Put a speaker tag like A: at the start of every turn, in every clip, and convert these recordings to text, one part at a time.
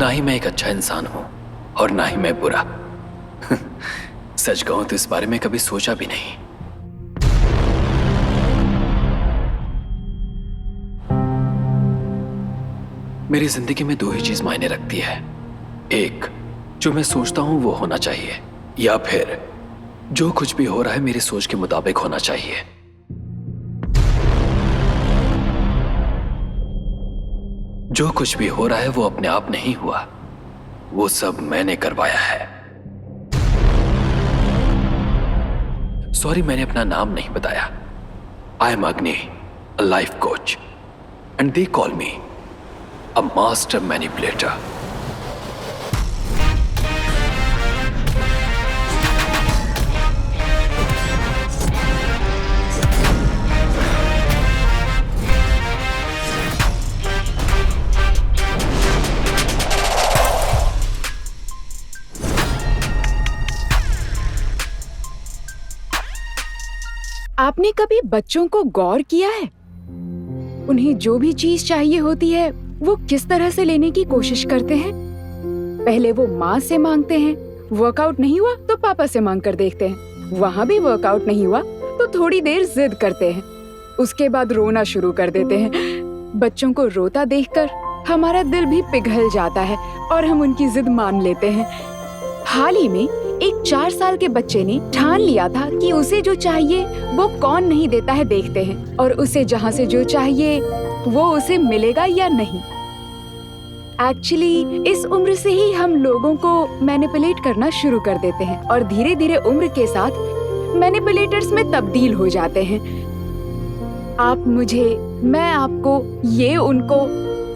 A: ना ही मैं एक अच्छा इंसान हूं और ना ही मैं बुरा। सच कहूं तो इस बारे में कभी सोचा भी नहीं। मेरी जिंदगी में दो ही चीज मायने रखती है, एक जो मैं सोचता हूं वो होना चाहिए, या फिर जो कुछ भी हो रहा है मेरी सोच के मुताबिक होना चाहिए। जो कुछ भी हो रहा है वो अपने आप नहीं हुआ, वो सब मैंने करवाया है। सॉरी, मैंने अपना नाम नहीं बताया। आई एम अग्नि, अ life coach, and they call me a master manipulator.
B: आपने कभी बच्चों को गौर किया है? उन्हें जो भी चीज चाहिए होती है वो किस तरह से लेने की कोशिश करते हैं। पहले वो माँ से मांगते हैं, वर्कआउट नहीं हुआ तो पापा से मांग कर देखते हैं, वहाँ भी वर्कआउट नहीं हुआ तो थोड़ी देर जिद करते हैं, उसके बाद रोना शुरू कर देते हैं। बच्चों को रोता देखकर हमारा दिल भी पिघल जाता है और हम उनकी जिद मान लेते हैं। हाल ही में एक 4 साल के बच्चे ने ठान लिया था कि उसे जो चाहिए वो कौन नहीं देता है देखते हैं, और उसे जहाँ से जो चाहिए वो उसे मिलेगा या नहीं। एक्चुअली इस उम्र से ही हम लोगों को मैनिपुलेट करना शुरू कर देते हैं और धीरे धीरे उम्र के साथ मैनिपुलेटर्स में तब्दील हो जाते हैं। आप मुझे, मैं आपको, ये उनको,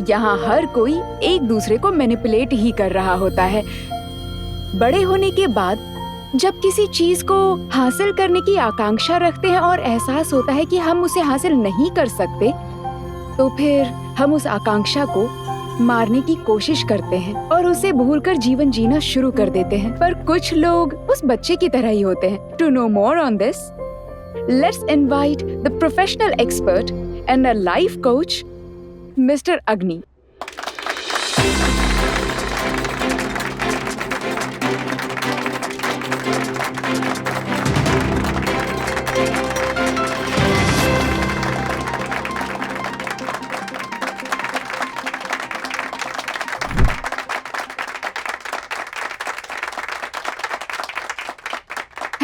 B: यहाँ हर कोई एक दूसरे को मैनिपुलेट ही कर रहा होता है। बड़े होने के बाद जब किसी चीज को हासिल करने की आकांक्षा रखते हैं और एहसास होता है कि हम उसे हासिल नहीं कर सकते, तो फिर हम उस आकांक्षा को मारने की कोशिश करते हैं और उसे भूलकर जीवन जीना शुरू कर देते हैं। पर कुछ लोग उस बच्चे की तरह ही होते हैं। To know more on this, let's invite the professional expert and a life coach, mister Agni.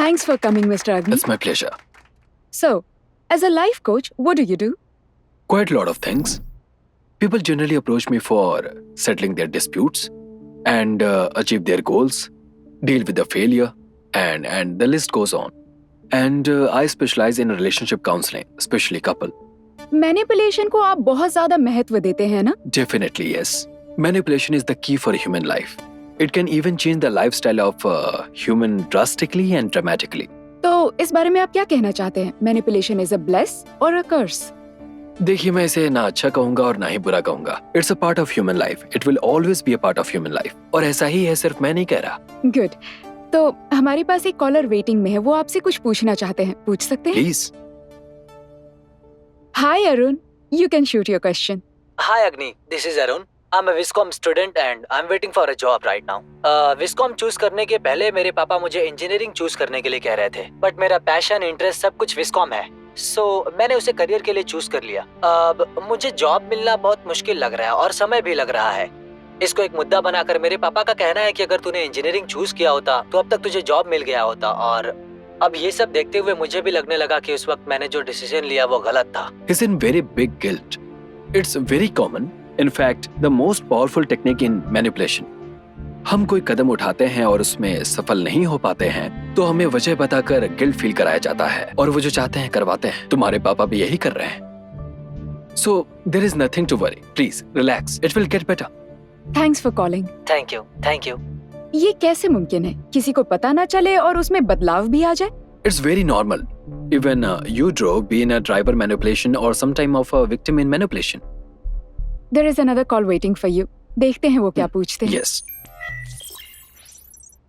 B: Thanks for coming, Mr. Agni.
A: It's my pleasure.
B: So, as a life coach, what do you do?
A: Quite a lot of things. People generally approach me for settling their disputes and achieve their goals, deal with the failure, and the list goes on. And I specialize in relationship counseling, especially couple.
B: Manipulation को आप बहुत ज्यादा महत्व देते हैं ना?
A: Definitely yes. Manipulation is the key for human life. It can even change the lifestyle of human drastically and dramatically.
B: तो इस बारे में आप क्या कहना चाहते हैं? Manipulation is a bless or a curse?
A: देखिए, मैं इसे ना अच्छा कहूंगा और ना ही बुरा कहूंगा। It's a part of human life. It will always be a part of human life. और ऐसा ही है, सिर्फ मैं नहीं कह रहा।
B: Good. तो हमारे पास एक कॉलर वेटिंग में है, वो आपसे कुछ पूछना चाहते हैं, पूछ सकते हैं?
A: Please.
B: Hi Arun, you can shoot your question.
C: Hi Agni, this is Arun. I'm a Viscom student and I'm waiting for a job right now. Viscom choose करने के पहले मेरे पापा मुझे इंजीनियरिंग चूज करने के लिए कह रहे थे, बट मेरा पैशन, इंटरेस्ट सब कुछ विस्कॉम है, सो मैंने उसे करियर के लिए चूज कर लिया। अब मुझे जॉब मिलना बहुत मुश्किल लग रहा है और समय भी लग रहा है। इसको एक मुद्दा बनाकर मेरे पापा का कहना है कि अगर तूने इंजीनियरिंग चूज किया होता तो अब तक तुझे जॉब मिल गया होता, और अब ये सब देखते हुए मुझे भी लगने लगा कि उस वक्त मैंने जो डिसीजन लिया वो गलत था।
A: Is in very big guilt. It's very common. In fact, the most powerful technique in manipulation. हम कोई कदम उठाते हैं और उसमें सफल नहीं हो पाते हैं तो हमें वजह बताकर गिल्ट फील कराया जाता है और वो जो चाहते हैं करवाते हैं। तुम्हारे पापा भी यही कर रहे हैं। So there is nothing to worry. Please relax. It will get better.
B: Thanks for calling.
C: Thank you.
B: ये कैसे मुमकिन है? किसी को पता ना चले और उसमें बदलाव भी आ जाए?
A: It's very normal. Even you drove be in a driver manipulation or some time of a victim in manipulation.
B: There is another call waiting for you. देखते हैं वो क्या पूछते हैं।
A: Yes.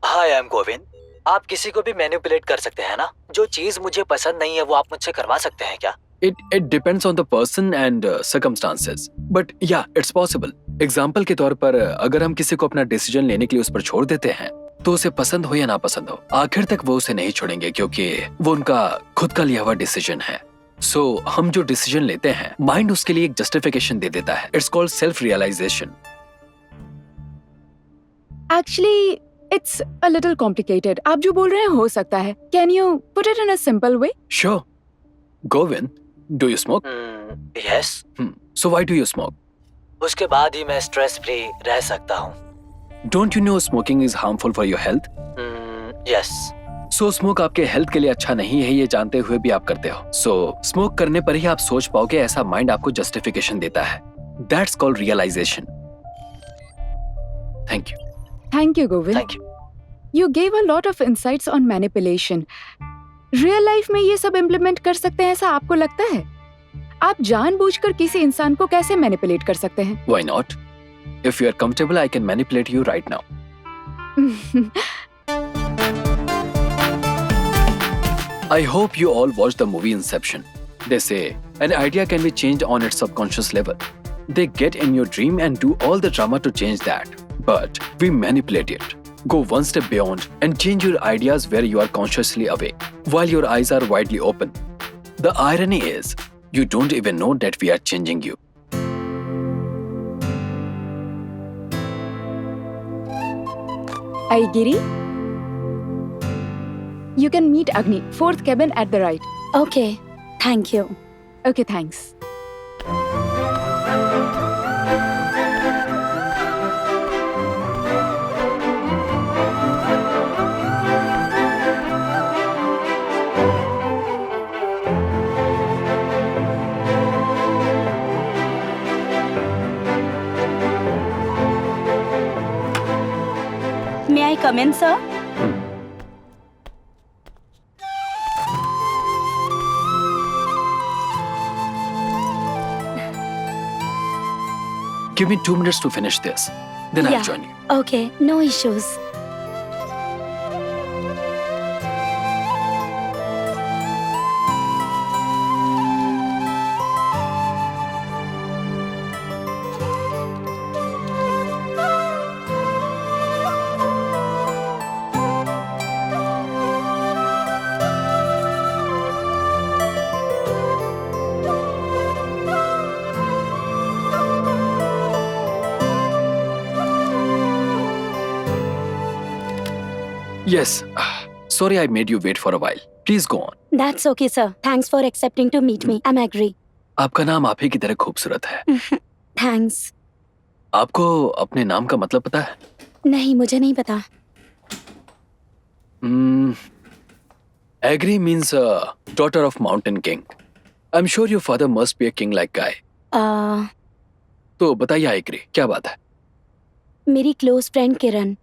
C: Hi, I am Govind. आप किसी को भी मैनिपुलेट कर सकते हैं ना? जो चीज मुझे पसंद नहीं है वो आप मुझसे करवा सकते हैं क्या?
A: It depends on the person and circumstances. But yeah, it's possible. Example के तौर पर अगर हम किसी को अपना डिसीजन लेने के लिए उस पर छोड़ देते हैं तो उसे पसंद हो या ना पसंद हो, आखिर तक वो उसे नहीं छोड़ेंगे क्योंकि वो उनका खुद का लिया हुआ डिसीजन है। सो हम जो डिसीजन लेते हैं माइंड उसके लिए एक जस्टिफिकेशन दे देता है। It's called self realisation.
B: Actually it's a little complicated. आप जो बोल रहे हैं हो सकता है। Can you put it in a simple way?
A: Sure. Govind, do you smoke?
C: Yes.
A: So why do you smoke?
C: उसके बाद ही मैं स्ट्रेस फ्री रह सकता हूँ।
A: Don't you know smoking is harmful for your health?
C: Yes.
A: So smoke आपके health के लिए अच्छा नहीं है, ये जानते हुए भी आप करते हो। सो स्मोक करने पर ही आप सोच पाओगे, ऐसा माइंड आपको जस्टिफिकेशन देता है। That's called realisation. Thank you.
B: Thank you, Govind.
C: Thank you.
B: You gave a lot of insights on manipulation. Real life में ये सब implement कर सकते हैं ऐसा आपको लगता है? आप जानबूझकर किसी इंसान को कैसे मैनिपुलेट कर सकते हैं?
A: Why not? If you are comfortable, I can manipulate you right now. I hope you all watched the movie Inception. They say an idea can be changed on its subconscious level. They get in your dream and do all the drama to change that. But we manipulate it. Go one step beyond and change your ideas where you are consciously awake, while your eyes are widely open. The irony is, you don't even know that we are changing you.
B: Aigiri, you can meet Agni, 4th cabin at the right.
D: Okay, thank you.
B: Okay, thanks.
D: May I come in, sir?
A: Give me 2 minutes to finish this. Then I'll
D: Yeah.
A: join you.
D: Okay, no issues.
A: Yes. Sorry I made you wait for a while. Please go on.
D: That's okay, sir. Thanks for accepting to meet me. I'm agree.
A: आपका नाम आप ही की तरह खूबसूरत है।
D: Thanks.
A: आपको अपने नाम का मतलब पता है?
D: नहीं, मुझे नहीं पता.
A: Agri means daughter of mountain king. I'm sure your father must be a king like guy. तो बताइए आइग्री, क्या बात है?
D: मेरी क्लोज फ्रेंड किरण,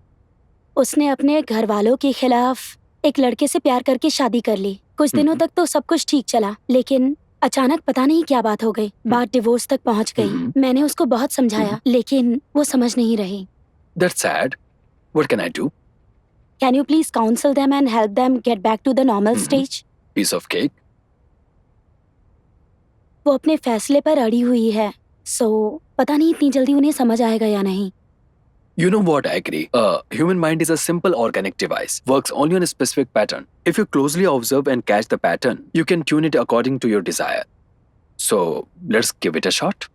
D: उसने अपने घर वालों के खिलाफ एक लड़के से प्यार करके शादी कर ली. कुछ दिनों तक तो सब कुछ ठीक चला, लेकिन अचानक पता नहीं क्या बात हो गई. बात डिवोर्स तक पहुंच गई. मैंने उसको बहुत समझाया, लेकिन वो समझ नहीं रही.
A: That's sad. What can I do?
D: Can you please counsel them and help them get back to the normal stage?
A: Piece of cake.
D: वो अपने फैसले पर अड़ी हुई है, सो पता नहीं इतनी जल्दी उन्हें समझ आएगा या नहीं.
A: You know what, I agree. Human mind is a simple organic device, works only on a specific pattern. If you closely observe and catch the pattern, you can tune it according to your desire. So, let's give it a shot.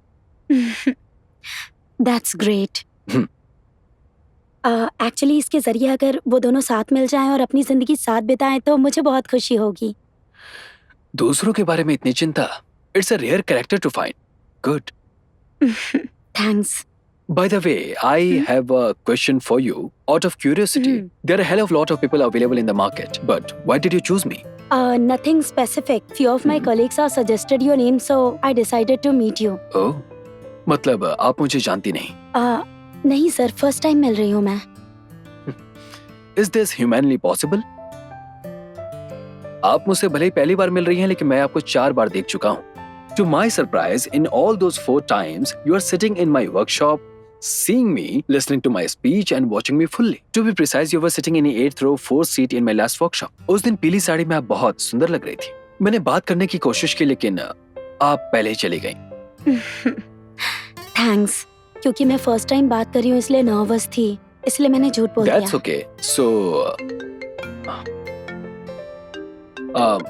D: That's great. Actually, इसके जरिए अगर वो दोनों साथ मिल जाएं और अपनी जिंदगी साथ बिताएं तो मुझे बहुत खुशी होगी.
A: दूसरों के बारे में इतनी चिंता. It's a rare character to find. Good.
D: Thanks.
A: By the way, I have a question for you. Out of curiosity, there are a hell of a lot of people available in the market. But why did you choose me?
D: Nothing specific. Few of my colleagues have suggested your name, so I decided to meet you.
A: Oh, मतलब आप मुझे जानती नहीं.
D: नहीं sir, first time मिल रही हूँ मैं.
A: Is this humanly possible? आप मुझसे भले ही पहली बार मिल रही हैं, लेकिन मैं आपको 4 बार देख चुका हूँ. To my surprise, in all those 4 times, you are sitting in my workshop, seeing me, listening to my speech and watching me fully. To be precise, you were sitting in the 8th row, 4th seat in my last workshop. उस दिन पीली साड़ी में आप बहुत सुंदर लग रही थी. मैंने बात करने की कोशिश की, लेकिन आप पहले ही चली गईं.
D: Thanks. क्योंकि मैं फर्स्ट टाइम बात कर रही हूँ इसलिए नर्वस थी, इसलिए मैंने झूठ बोल
A: That's
D: दिया।
A: okay. So,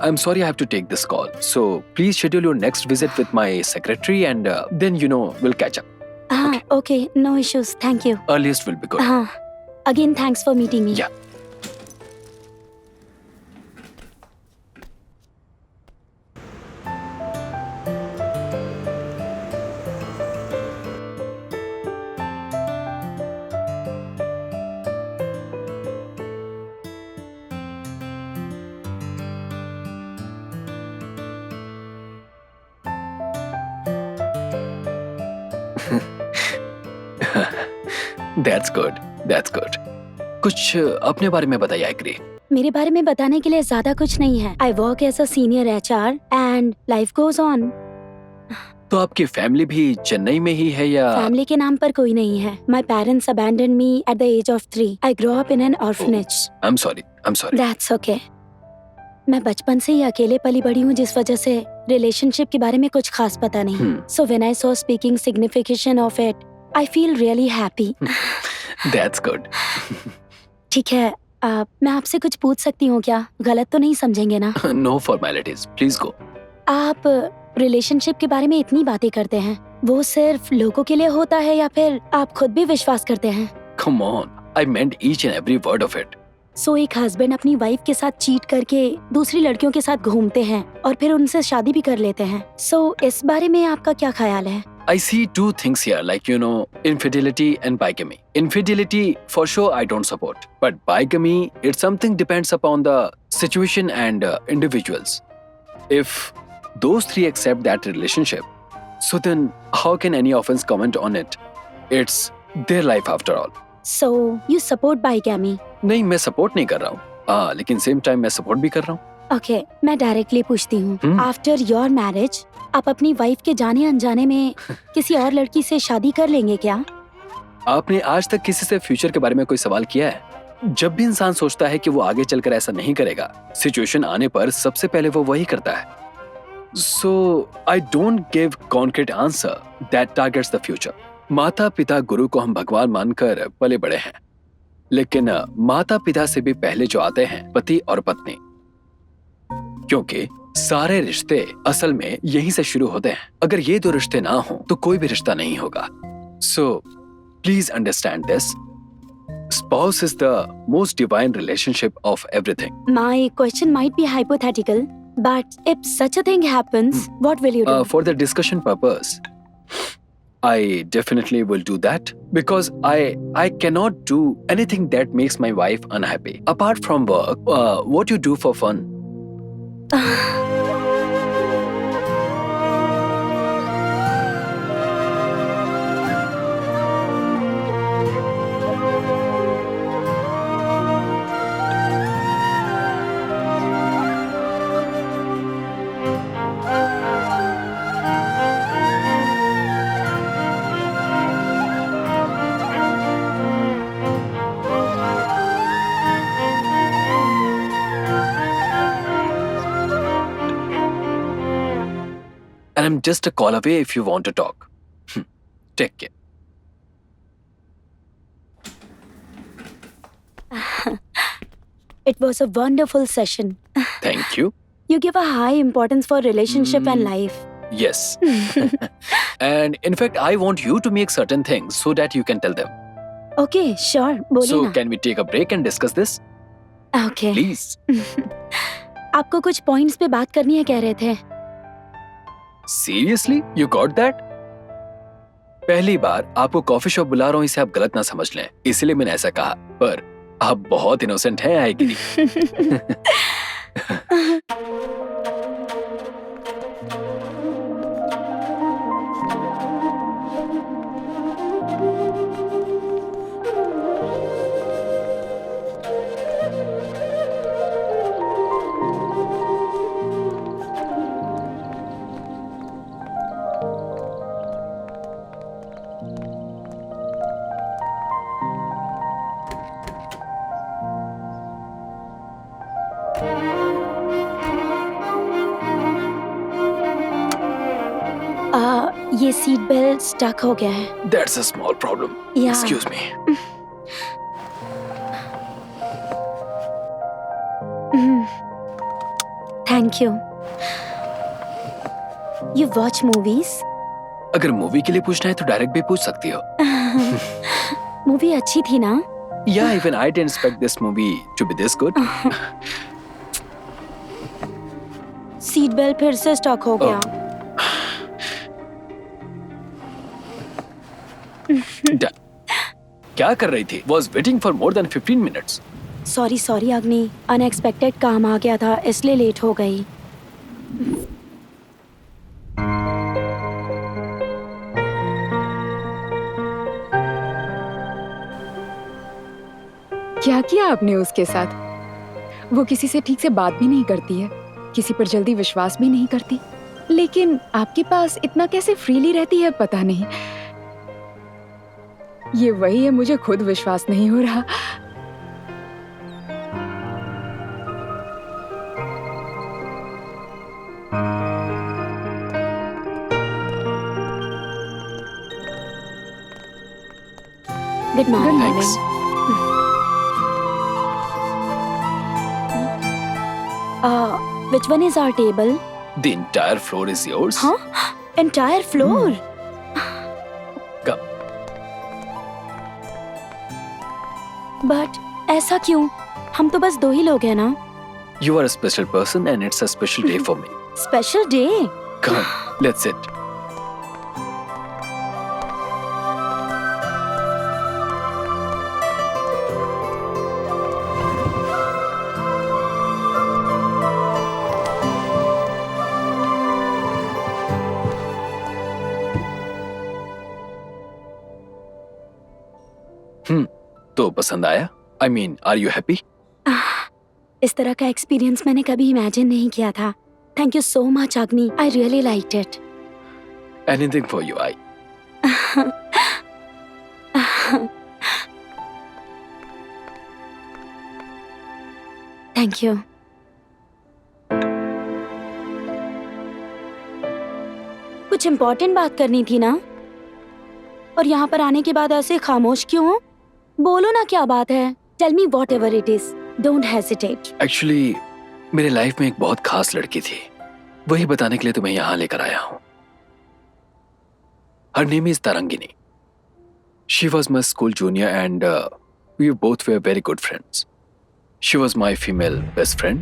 A: I'm sorry I have to take this call. So, please schedule your next visit with my secretary and then, we'll catch up.
D: हाँ, okay, no issues, thank you.
A: Earliest will be good.
D: हाँ, again thanks for meeting me.
A: Yeah. That's good. That's good. कुछ अपने बारे में बताइए आइक्री।
D: मेरे बारे में बताने के लिए ज्यादा कुछ नहीं है। I work as a senior HR and life goes on.
A: तो आपकी फैमिली भी चेन्नई में ही है या?
D: फैमिली के नाम पर कोई नहीं है। My parents abandon me at the age of 3। I grow up in an orphanage.
A: I'm sorry.
D: That's okay. मैं बचपन से ही अकेले पली बड़ी हूँ, जिस वजह से रिलेशनशिप के बारे में कुछ खास पता नहीं। So when I saw speaking signification of it, I feel really happy.
A: That's good.
D: ठीक है, मैं आपसे कुछ पूछ सकती हूँ क्या? गलत तो नहीं समझेंगे ना?
A: No formalities. Please go.
D: आप रिलेशनशिप के बारे में इतनी बातें करते हैं, वो सिर्फ लोगों के लिए होता है या फिर आप खुद भी विश्वास करते हैं?
A: Come on. I meant each and every word of it.
D: सो एक हस्बैंड अपनी वाइफ के साथ चीट करके दूसरी लड़कियों के साथ घूमते हैं और फिर उनसे शादी भी कर लेते हैं। सो इस बारे में आपका क्या ख्याल है?
A: I see two things here, like, infidelity and bigamy. Infidelity, for sure, I don't support. But bigamy, it's something depends upon the situation and individuals. If those three accept that relationship, so then how can any of us comment on it? It's their life after all.
D: So you support bigamy?
A: नहीं, मैं support नहीं कर रहा हूँ, लेकिन same time मैं support भी कर रहा हूँ।
D: ओके, मैं डायरेक्टली पूछती हूँ, आफ्टर योर मैरिज आप अपनी वाइफ के जाने अनजाने में किसी और लड़की से शादी कर लेंगे क्या?
A: आपने आज तक किसी से फ्यूचर के बारे में कोई सवाल किया है? जब भी इंसान सोचता है कि वो आगे चलकर ऐसा नहीं करेगा, सिचुएशन आने पर सबसे पहले वो वही करता है। So I don't give concrete answer that targets the future. माता पिता गुरु को हम भगवान मानकर पले बड़े हैं, लेकिन माता पिता से भी पहले जो आते हैं पति और पत्नी, क्योंकि सारे रिश्ते असल में यहीं से शुरू होते हैं। अगर ये दो रिश्ते ना हो तो कोई भी रिश्ता नहीं होगा। So please understand this, spouse is the most divine relationship of everything.
D: My question might be hypothetical, but if such a thing happens, what will you do?
A: For the discussion purpose, I definitely will do that because I cannot do anything that makes my wife unhappy. Apart from work, what you do for fun? And I'm just a call away if you want to talk. Take care.
D: It was a wonderful session.
A: Thank you.
D: You give a high importance for relationship and life.
A: Yes. And in fact, I want you to make certain things so that you can tell them.
D: Okay, sure. बोलिए
A: So
D: ना.
A: can we take a break and discuss this?
D: Okay.
A: Please.
D: आपको कुछ points पे बात करनी है कह रहे थे।
A: Seriously? You got that? पहली बार आपको कॉफी शॉप बुला रहा हूँ, इसे आप गलत ना समझ लें, इसलिए मैंने ऐसा कहा, पर आप बहुत इनोसेंट हैं आइगिरी।
D: सीट बेल्ट स्टक हो गया है।
A: That's a small problem.
D: या
A: excuse me.
D: Thank you. You watch movies?
A: अगर मूवी के लिए पूछना है तो डायरेक्ट भी पूछ सकती हो।
D: मूवी अच्छी थी ना?
A: Yeah, even I didn't expect this movie to be this good.
D: Seat belt फिर से स्टक हो गया।
A: Done. क्या कर रही थी? Was waiting for more than 15 minutes.
D: Sorry अग्नि, अनएक्सपेक्टेड काम आ गया था इसलिए लेट हो गई।
B: क्या किया आपने उसके साथ? वो किसी से ठीक से बात भी नहीं करती है, किसी पर जल्दी विश्वास भी नहीं करती, लेकिन आपके पास इतना कैसे फ्रीली रहती है पता नहीं। ये वही है, मुझे खुद विश्वास नहीं हो रहा।
D: Good morning.
A: Thanks.
D: Which one is our table?
A: The entire floor is yours.
D: Huh? Entire floor?
A: Come.
D: But ऐसा क्यों? हम तो बस 2 ही लोग हैं ना?
A: You are a special person and it's a special day for me.
D: Special day?
A: Come, let's sit. तो पसंद आया? I mean, are you happy?
D: इस तरह का एक्सपीरियंस मैंने कभी इमेजिन नहीं किया था। थैंक यू सो मच अग्नि, I really liked it.
A: Anything for you, I.
D: Thank you. कुछ इम्पोर्टेंट बात करनी थी ना? और यहाँ पर आने के बाद ऐसे खामोश क्यों हो? बोलो ना क्या बात है। Tell me whatever it is, don't hesitate.
A: Actually, मेरे लाइफ में एक बहुत खास लड़की थी, वही बताने के लिए तुम्हें यहाँ लेकर आया हूँ। Her name is Tarangini. She was my school junior and we both were very good friends. She was my female best friend.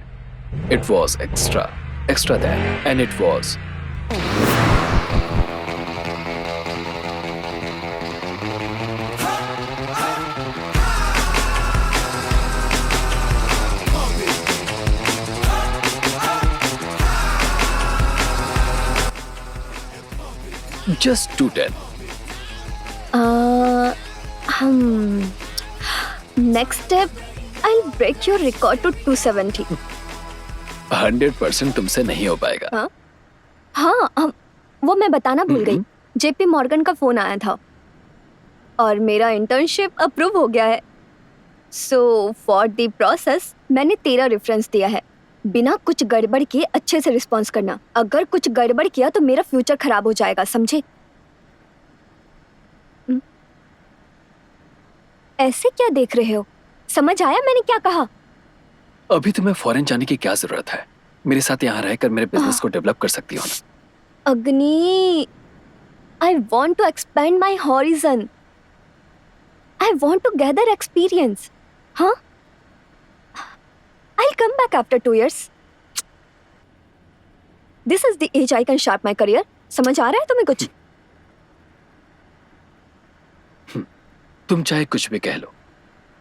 A: It was extra that, and it was. Just 210.
E: Next step, I'll break your record to 270.
A: 100% तुमसे नहीं हो पाएगा।
E: हाँ, वो मैं बताना भूल गई। जेपी मॉर्गन का फोन आया था और मेरा इंटर्नशिप अप्रूव हो गया है। सो फॉर द प्रोसेस मैंने तेरा रेफरेंस दिया है। बिना कुछ गड़बड़ किए अच्छे से रिस्पॉन्स करना। अगर कुछ गड़बड़ किया तो मेरा फ्यूचर खराब हो जाएगा, समझे? ऐसे क्या देख रहे हो? समझ आया मैंने क्या कहा?
A: अभी तुम्हें फॉरेन जाने की क्या जरूरत है? मेरे साथ यहाँ रहकर मेरे बिजनेस को डेवलप कर सकती हो ना।
E: अग्नि, I want to expand my horizon. I want to gather experience. Huh? I'll come back after 2 years. This is the age I can start my career. समझ आ रहा है तुम्हें कुछ?
A: तुम चाहे कुछ भी कह लो,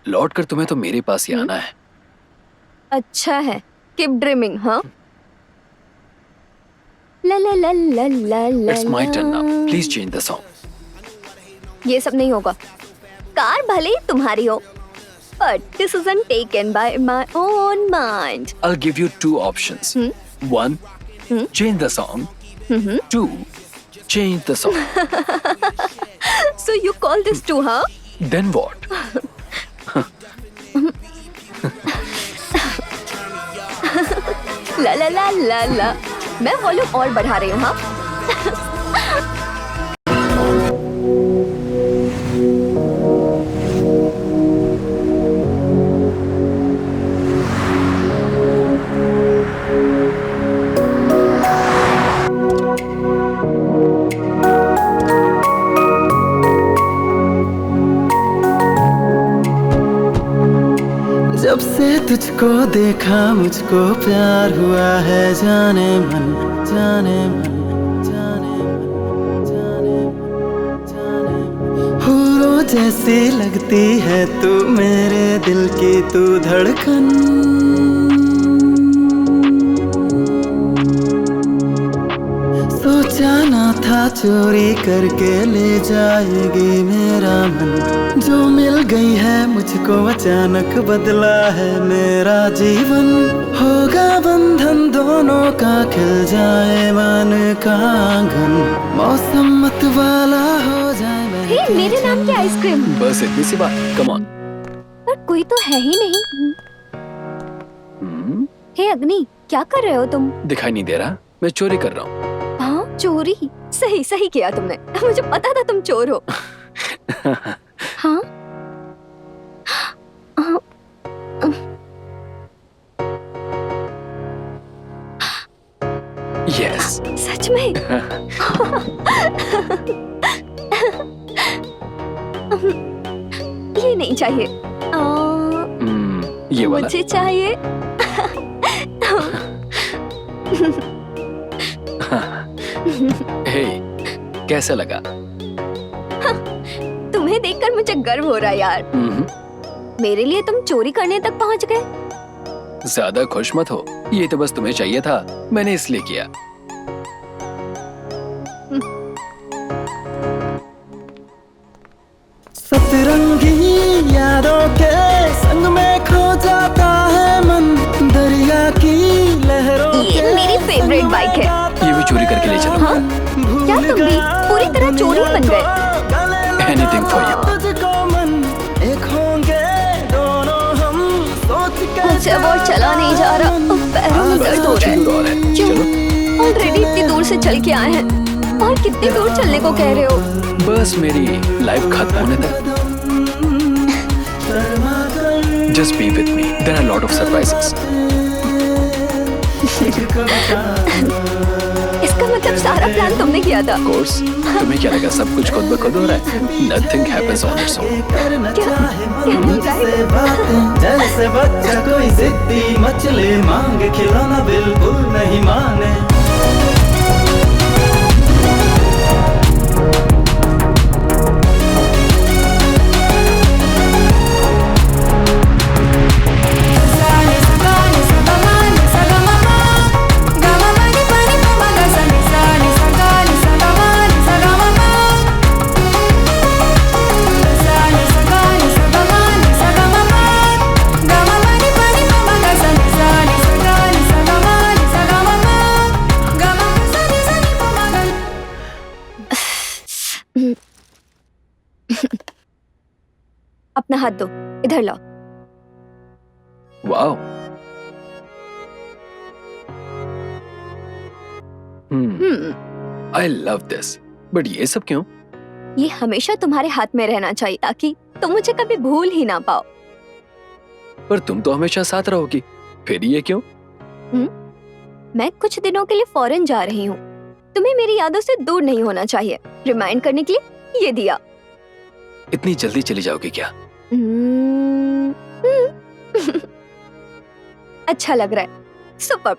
A: लौट कर तुम्हें तो मेरे पास ही आना है।
E: अच्छा है, keep dreaming, हाँ? ला ला ला ला ला ला।
A: It's my turn now. Please change the song.
E: ये सब नहीं होगा। कार भले ही तुम्हारी हो, but decision taken by my own mind.
A: I'll give you 2 options. 1, change the song. 2, change the song.
E: So you call this too, huh?
A: Then what?
E: ला ला ला ला ला। मैं volume और बढ़ा रही हूँ, हाँ?
F: तुझको देखा मुझको प्यार हुआ है, जाने मन जाने मन जाने मन जाने मन जाने मन। हूरों जैसी लगती है तू मेरे दिल की तू धड़कन, सोचा ना था चोरी करके ले जाएगी मेरा मन। जो मिल गई है मुझको अचानक बदला है मेरा जीवन, होगा बंधन दोनों का, खिल जाए मन का आंगन, मौसम मत वाला हो जाए।
E: हे, मेरे नाम की आइसक्रीम।
A: बस इतनी सी बात, कम ऑन।
E: पर कोई तो है ही नहीं। हे अग्नि, क्या कर रहे हो तुम?
A: दिखाई नहीं दे रहा? मैं चोरी कर रहा हूँ।
E: हाँ, चोरी? सही सही किया तुमने, मुझे पता था तुम चोर हो। हाँ?
A: यस।
E: सच में? ये नहीं चाहिए।
A: ये वाला?
E: मुझे चाहिए।
A: हे, कैसा लगा?
E: तुम्हें देखकर मुझे गर्व हो रहा है यार। मेरे लिए तुम चोरी करने तक पहुंच गए।
A: ज्यादा खुश मत हो, ये तो बस तुम्हें चाहिए था, मैंने इसलिए किया।
F: सतरंगी यादों के संग में खो जाता है मन, दरिया की लहरों
E: ये
F: के
E: मेरी फेवरेट बाइक है।
A: ये भी चोरी करके ले चलो।
E: हाँ? क्या तुम भी पूरी तरह चोरी बन गए?
A: Anything for you.
F: तुझको मन एक होंगे दोनों हम, सोच के
E: मुझसे वो चला नहीं जा रहा, पैरों में दर्द हो रहा है।
A: दूर और है।
E: क्यों?
A: चलो।
E: ऑलरेडी इतनी दूर से चल के आए हैं, और कितनी दूर चलने को कह रहे हो?
A: बस मेरी लाइफ खत्म होने तक। Just be with me. There are a lot of surprises.
E: इसका मतलब सारा प्लान तुमने किया था?
A: Of course. तुम्हें क्या लगा सब कुछ खुद ब खुद हो रहा है? Nothing happens on its own.
F: जैसे बच्चा कोई जिद्दी मछली मांगे, खिलौना बिल्कुल नहीं माने।
E: अपना हाथ दो, इधर लाओ।
A: Wow. I love this. But ये सब क्यों?
E: ये हमेशा तुम्हारे हाथ में रहना चाहिए ताकि तुम मुझे कभी भूल ही ना पाओ।
A: पर तुम तो हमेशा साथ रहोगी, फिर ये क्यों?
E: मैं कुछ दिनों के लिए फॉरेन जा रही हूँ, तुम्हें मेरी यादों से दूर नहीं होना चाहिए, रिमाइंड करने के लिए ये दिया।
A: इतनी जल्दी चली जाओगी क्या?
E: अच्छा लग रहा है, सुपर।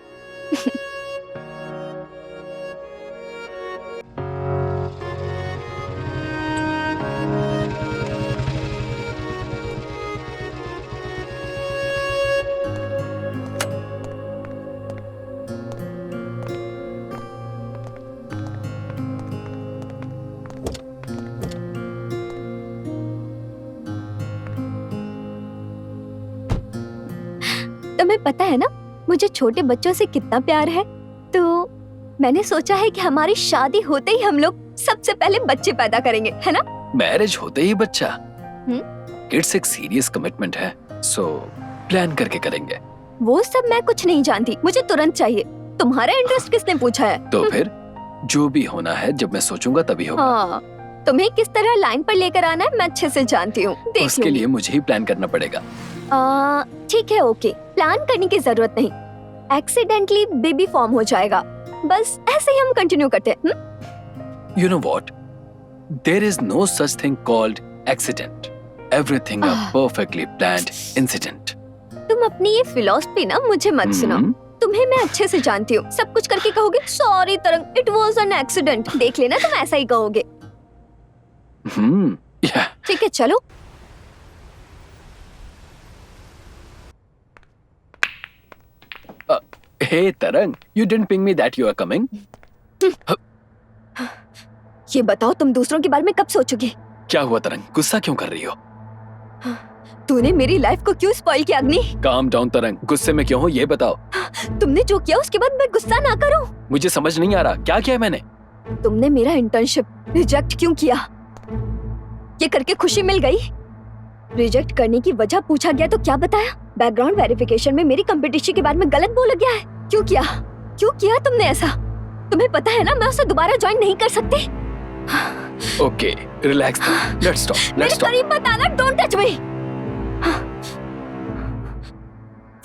E: तुम्हें पता है ना मुझे छोटे बच्चों से कितना प्यार है, तो मैंने सोचा है कि हमारी शादी होते ही हम लोग सबसे पहले बच्चे पैदा करेंगे, है ना?
A: मैरिज होते ही बच्चा? किड्स एक सीरियस कमिटमेंट है, सो प्लान करके करेंगे।
E: वो सब मैं कुछ नहीं जानती, मुझे तुरंत चाहिए। तुम्हारा इंटरेस्ट किसने पूछा है?
A: तो फिर जो भी होना है जब मैं सोचूंगा तभी होगा।
E: हाँ, तुम्हें किस तरह लाइन पर लेकर आना है मैं अच्छे से जानती हूँ, देख
A: उसके लिए मुझे ही प्लान करना पड़ेगा।
E: ठीक है, ओके, प्लान करने की जरूरत नहीं, एक्सीडेंटली बेबी फॉर्म हो जाएगा, बस ऐसे ही हम कंटिन्यू करते हैं।
A: You know what? There is no such thing called accident. Everything a perfectly planned incident.
E: तुम तुम अपनी ये फिलॉसफी ना मुझे मत सुनाओ। तुम्हें मैं अच्छे से जानती हूँ। सब कुछ करके कहोगे सॉरी तरंग, इट वाज एन एक्सीडेंट। देख लेना तुम ऐसा ही कहोगे। ठीक है चलो।
A: Hey Tarang, you didn't ping me that you are coming.
E: ये बताओ तुम दूसरों के बारे में कब सोचोगे?
A: क्या हुआ तरंग, गुस्सा क्यों कर रही हो?
E: तूने मेरी लाइफ को क्यों स्पॉइल किया अग्नि?
A: काम डाउन तरंग, गुस्से में क्यों हो ये बताओ।
E: तुमने जो किया उसके बाद मैं गुस्सा ना करूं?
A: मुझे समझ नहीं आ रहा, क्या किया मैंने?
E: तुमने मेरा इंटर्नशिप रिजेक्ट क्यों किया? ये करके खुशी मिल गई? रिजेक्ट करने की वजह पूछा गया तो क्या बताया? बैकग्राउंड वेरिफिकेशन में मेरी कंपटीशन के बारे में गलत बोला गया है। क्यों किया? क्यों किया तुमने ऐसा? तुम्हें पता है ना मैं उसे दोबारा ज्वाइन नहीं कर सकती।
A: ओके, रिलैक्स, लेट्स टॉक,
E: मेरे करीब मत आना, डोंट टच मी।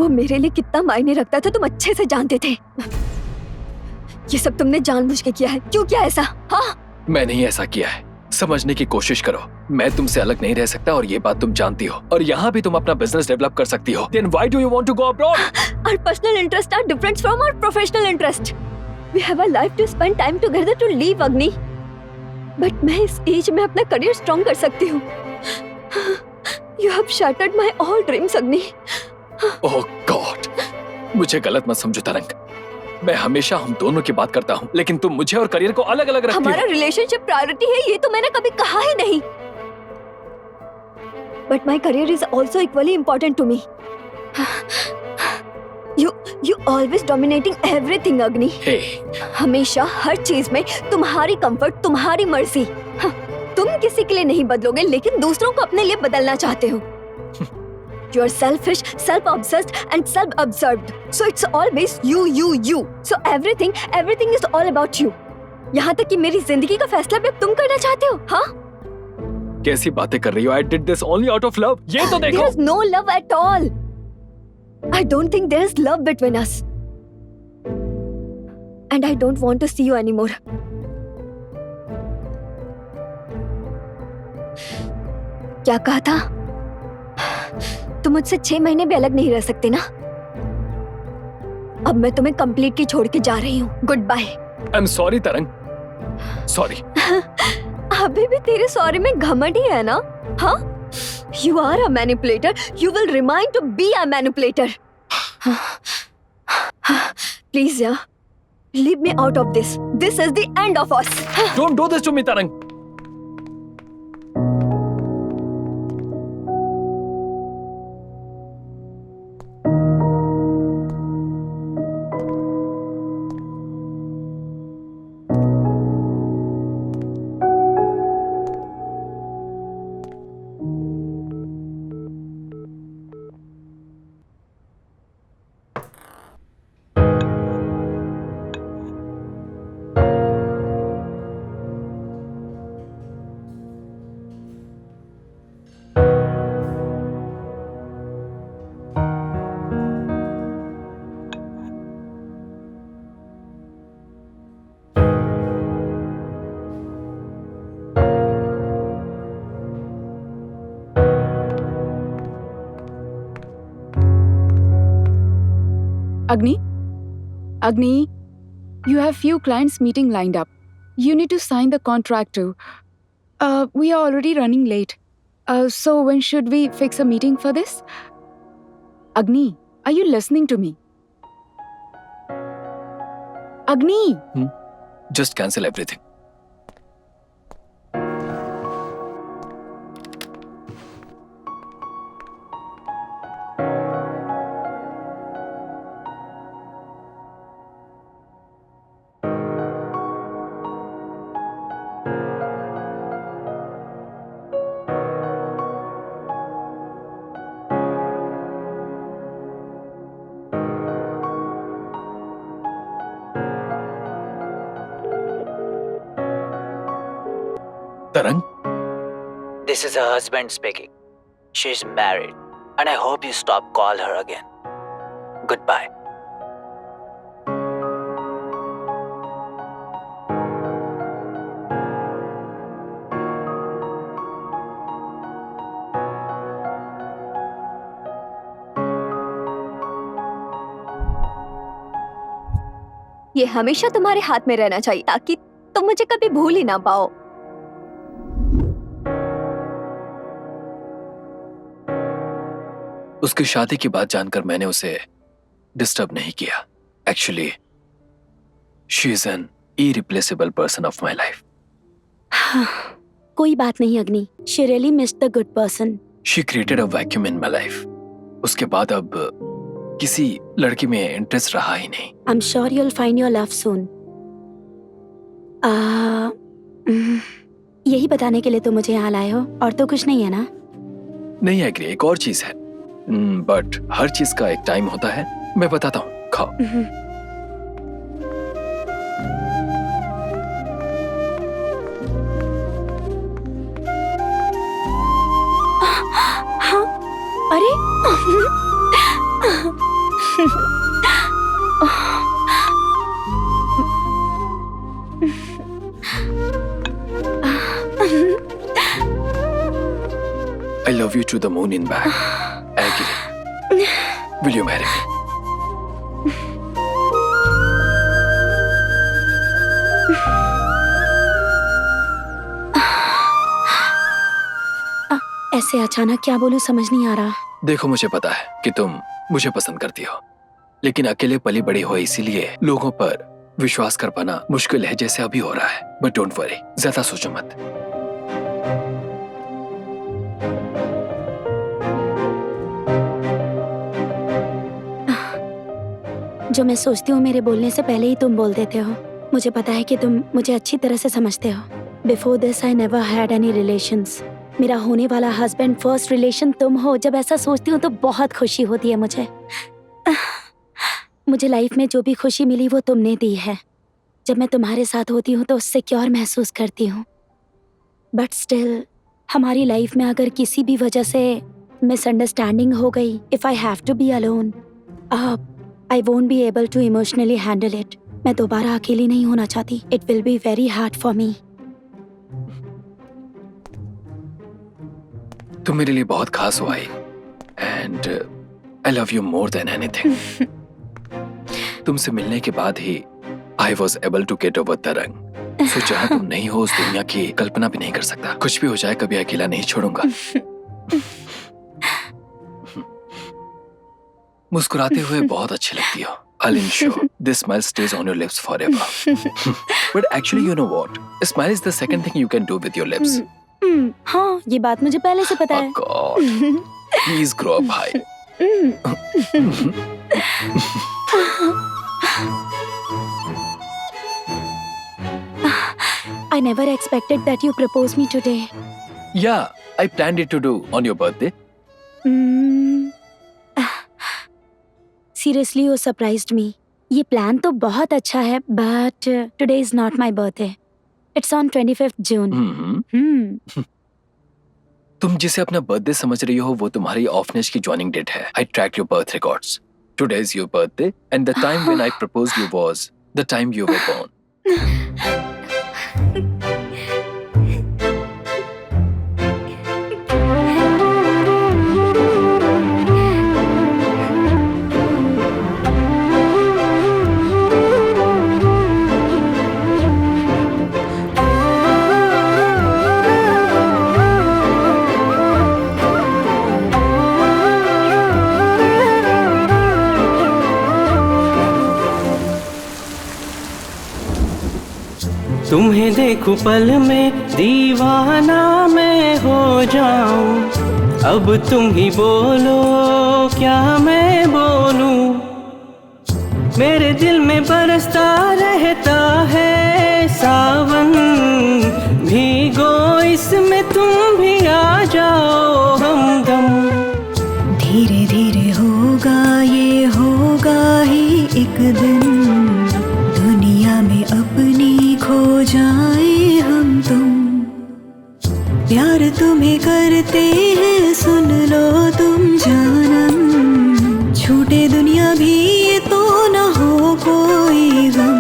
E: वो मेरे लिए कितना मायने रखता था तुम अच्छे से जानते थे। ये सब तुमने जानबूझ के किया है। क्यों किया ऐसा? हाँ?
A: मैंने ही ऐसा किया है। समझने की कोशिश करो, मैं तुमसे अलग नहीं रह सकता और ये बात तुम जानती हो। और यहाँ भी तुम अपना बिजनेस डेवलप कर सकती हो। Then why do you want to go abroad?
E: Our personal interests are different from our professional interest. We have a life to spend time together to live, Agni. But मैं इस as में अपना career strong कर सकती हूँ। You have shattered my all dreams, Agni.
A: Oh God, मुझे गलत मत समझो तरंग। मैं हमेशा हम दोनों की बात करता हूँ, लेकिन तुम मुझे और करियर को अलग अलग रखती
E: हमारा
A: हो।
E: रिलेशनशिप प्रायोरिटी है, ये तो मैंने कभी कहा ही नहीं। But my career is also equally important to me. You always dominating everything, Agni.
A: Hey,
E: हमेशा हर चीज में तुम्हारी कंफर्ट, तुम्हारी मर्जी। हाँ, तुम किसी के लिए नहीं बदलोगे, लेकिन दूसरों को अपने लिए बदलना चाहते हो। You are selfish, self-obsessed, and self-absorbed. So it's always you, you, you. So everything is all about you. यहाँ तक कि मेरी जिंदगी का फैसला भी अब तुम करना चाहते हो, हाँ?
A: कैसी बातें कर रही हो? I did this only out of love. ये तो देखो।
E: There is no love at all. I don't think there is love between us. And I don't want to see you anymore. क्या कहा था? तुम मुझसे 6 महीने भी अलग नहीं रह सकते ना? अब मैं तुम्हें कंप्लीटली छोड़ के जा रही हूँ। Goodbye.
A: I'm sorry तरंग, sorry.
E: अभी भी तेरे सॉरी में घमंड ही है ना? हाँ? You are a manipulator. You will remain to be a manipulator. Please, yeah. Leave me out of this. This is the end of us.
A: Don't do this to me तरंग.
B: Agni, you have few clients meeting lined up. You need to sign the contract too. We are already running late. So when should we fix a meeting for this? Agni, are you listening to me? Agni!
A: Just cancel everything. Tarang?
C: This is her husband speaking. She's married, and I hope you stop call her again. Goodbye.
E: ये हमेशा तुम्हारे हाथ में रहना चाहिए ताकि तुम मुझे कभी भूल ही ना पाओ।
A: उसकी शादी की बात जानकर मैंने उसे डिस्टर्ब नहीं किया। Actually she is an irreplaceable person of my life.
D: कोई बात नहीं अग्नि, she really missed the good person.
A: She created a vacuum in my life. उसके बाद अब किसी लड़की में इंटरेस्ट रहा ही नहीं।
D: I am sure you'll find your love soon. यही बताने के लिए तो मुझे यहाँ लाए हो, और तो कुछ नहीं है ना?
A: नहीं एग्री, एक और चीज है, बट हर चीज का एक टाइम होता है। मैं बताता हूँ, खाओ।
D: हाँ, अरे
A: I love you to the moon in back. Agree. Will you marry me?
D: ऐसे अचानक क्या बोलूं समझ नहीं आ रहा।
A: देखो, मुझे पता है कि तुम मुझे पसंद करती हो, लेकिन अकेले पली बड़ी हो इसीलिए लोगों पर विश्वास कर पाना मुश्किल है, जैसे अभी हो रहा है। बट डोंट वरी, ज्यादा सोचो मत।
D: जो मैं सोचती हूँ मेरे बोलने से पहले ही तुम बोल देते हो। मुझे पता है कि तुम मुझे अच्छी तरह से समझते हो। Before this I never had any relations. मेरा होने वाला हस्बैंड फर्स्ट रिलेशन तुम हो। जब ऐसा सोचती हूँ तो बहुत खुशी होती है मुझे। मुझे लाइफ में जो भी खुशी मिली वो तुमने दी है। जब मैं तुम्हारे साथ होती हूँ तो सिक्योर महसूस करती हूँ। बट स्टिल हमारी लाइफ में अगर किसी भी वजह से मिसअंडरस्टैंडिंग हो गई, if I have to be alone, I won't be able to emotionally handle it. मैं दोबारा अकेली नहीं होना चाहती। It will be very hard for me.
A: तुम मेरे लिए बहुत खास हो I, and I love you more than anything. तुमसे मिलने के बाद ही I was able to get over the wrong. So जहाँ तुम नहीं हो उस दुनिया की कल्पना भी नहीं कर सकता। कुछ भी हो जाए कभी अकेला नहीं छोड़ूंगा। मुस्कुराते हुए बहुत अच्छी लगती हो। I'll ensure this smile stays on your lips forever. But actually, you know what? A smile is the second thing you can do with your lips.
D: हाँ, ये बात मुझे पहले से पता है।
A: Oh God! Please grow up high.
D: I never expected that you proposed me today.
A: Yeah, I planned it to do on your birthday.
D: Seriously, you surprised me. ये plan तो बहुत अच्छा है, but today is not my birthday. It's on 25th June.
A: तुम जिसे अपना birthday समझ रही हो वो तुम्हारी ऑफनेस की जॉइनिंग डेट है। I tracked your birth records. Today is your birthday, and the time when I proposed you was the time you were born.
F: तुम्हें देखूं पल में दीवाना मैं हो जाऊं। अब तुम ही बोलो क्या मैं बोलूं। मेरे दिल में बरसता रहता है सावन। भीगो इसमें तुम भी आ जाओ हमदम।
G: धीरे धीरे होगा ये होगा ही एक दिन। दुनिया में अपनी खो जाए हम तुम। प्यार तुम्हें करते हैं सुन लो तुम जानम। छूटे दुनिया भी ये तो न हो कोई गम।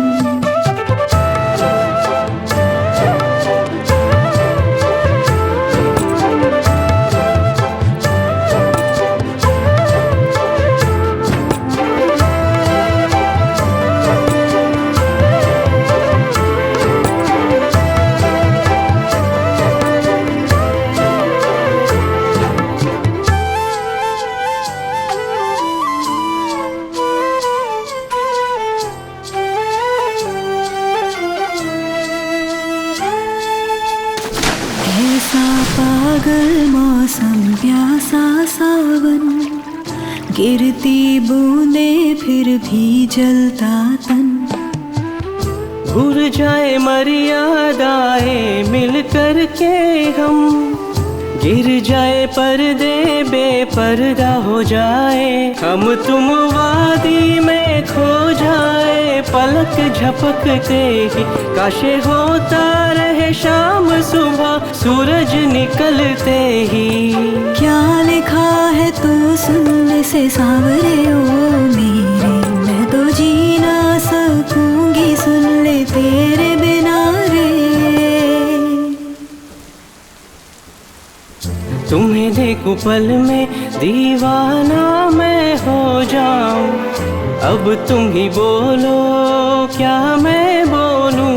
G: सा पागल मौसम प्यासा सावन, गिरती बूंदे फिर भी जलता तन।
F: भूल जाए मर्यादाएं मिल कर के हम, गिर जाए पर्दे बेपर्दा हो जाए हम तुम वादी में खो जाए, पलक झपकते ही काशे होता रहे शाम सुबह सूरज निकलते ही।
G: क्या लिखा है तो सुनने से सांवरे ओ मेरे, मैं तो जी ना सकूंगी सुन ले तेरे बिना रे।
F: तुम्हें देखूं पल में दीवाना मैं हो जाऊं, अब तुम ही बोलो क्या मैं बोलूं।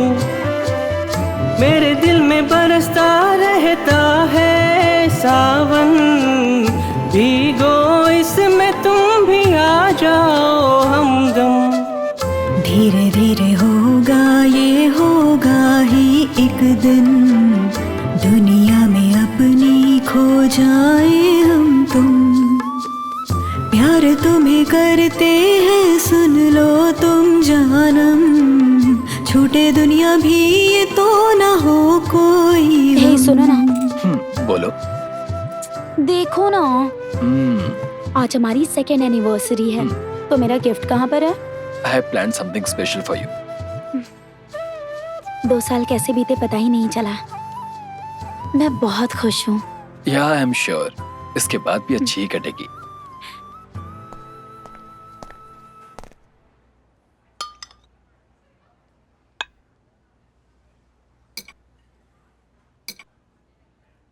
F: मेरे दिल में बरसता रहता है सावन, भीगो इसमें तुम भी आ जाओ हमदम।
G: धीरे धीरे होगा ये होगा ही एक दिन, दुनिया में अपनी खो जाए हम तुम। प्यार तुम्हें करते हैं सुन लो तुम जानम, छूटे दुनिया भी ये तो ना हो कोई।
D: हे सुनो ना,
A: बोलो।
D: देखो ना, आज हमारी सेकेंड एनिवर्सरी है, तो मेरा गिफ्ट कहाँ पर है?
A: I have planned something special for you.
D: 2 साल कैसे बीते पता ही नहीं चला। मैं बहुत खुश हूँ।
A: या आई एम श्योर इसके बाद भी अच्छी ही कटेगी।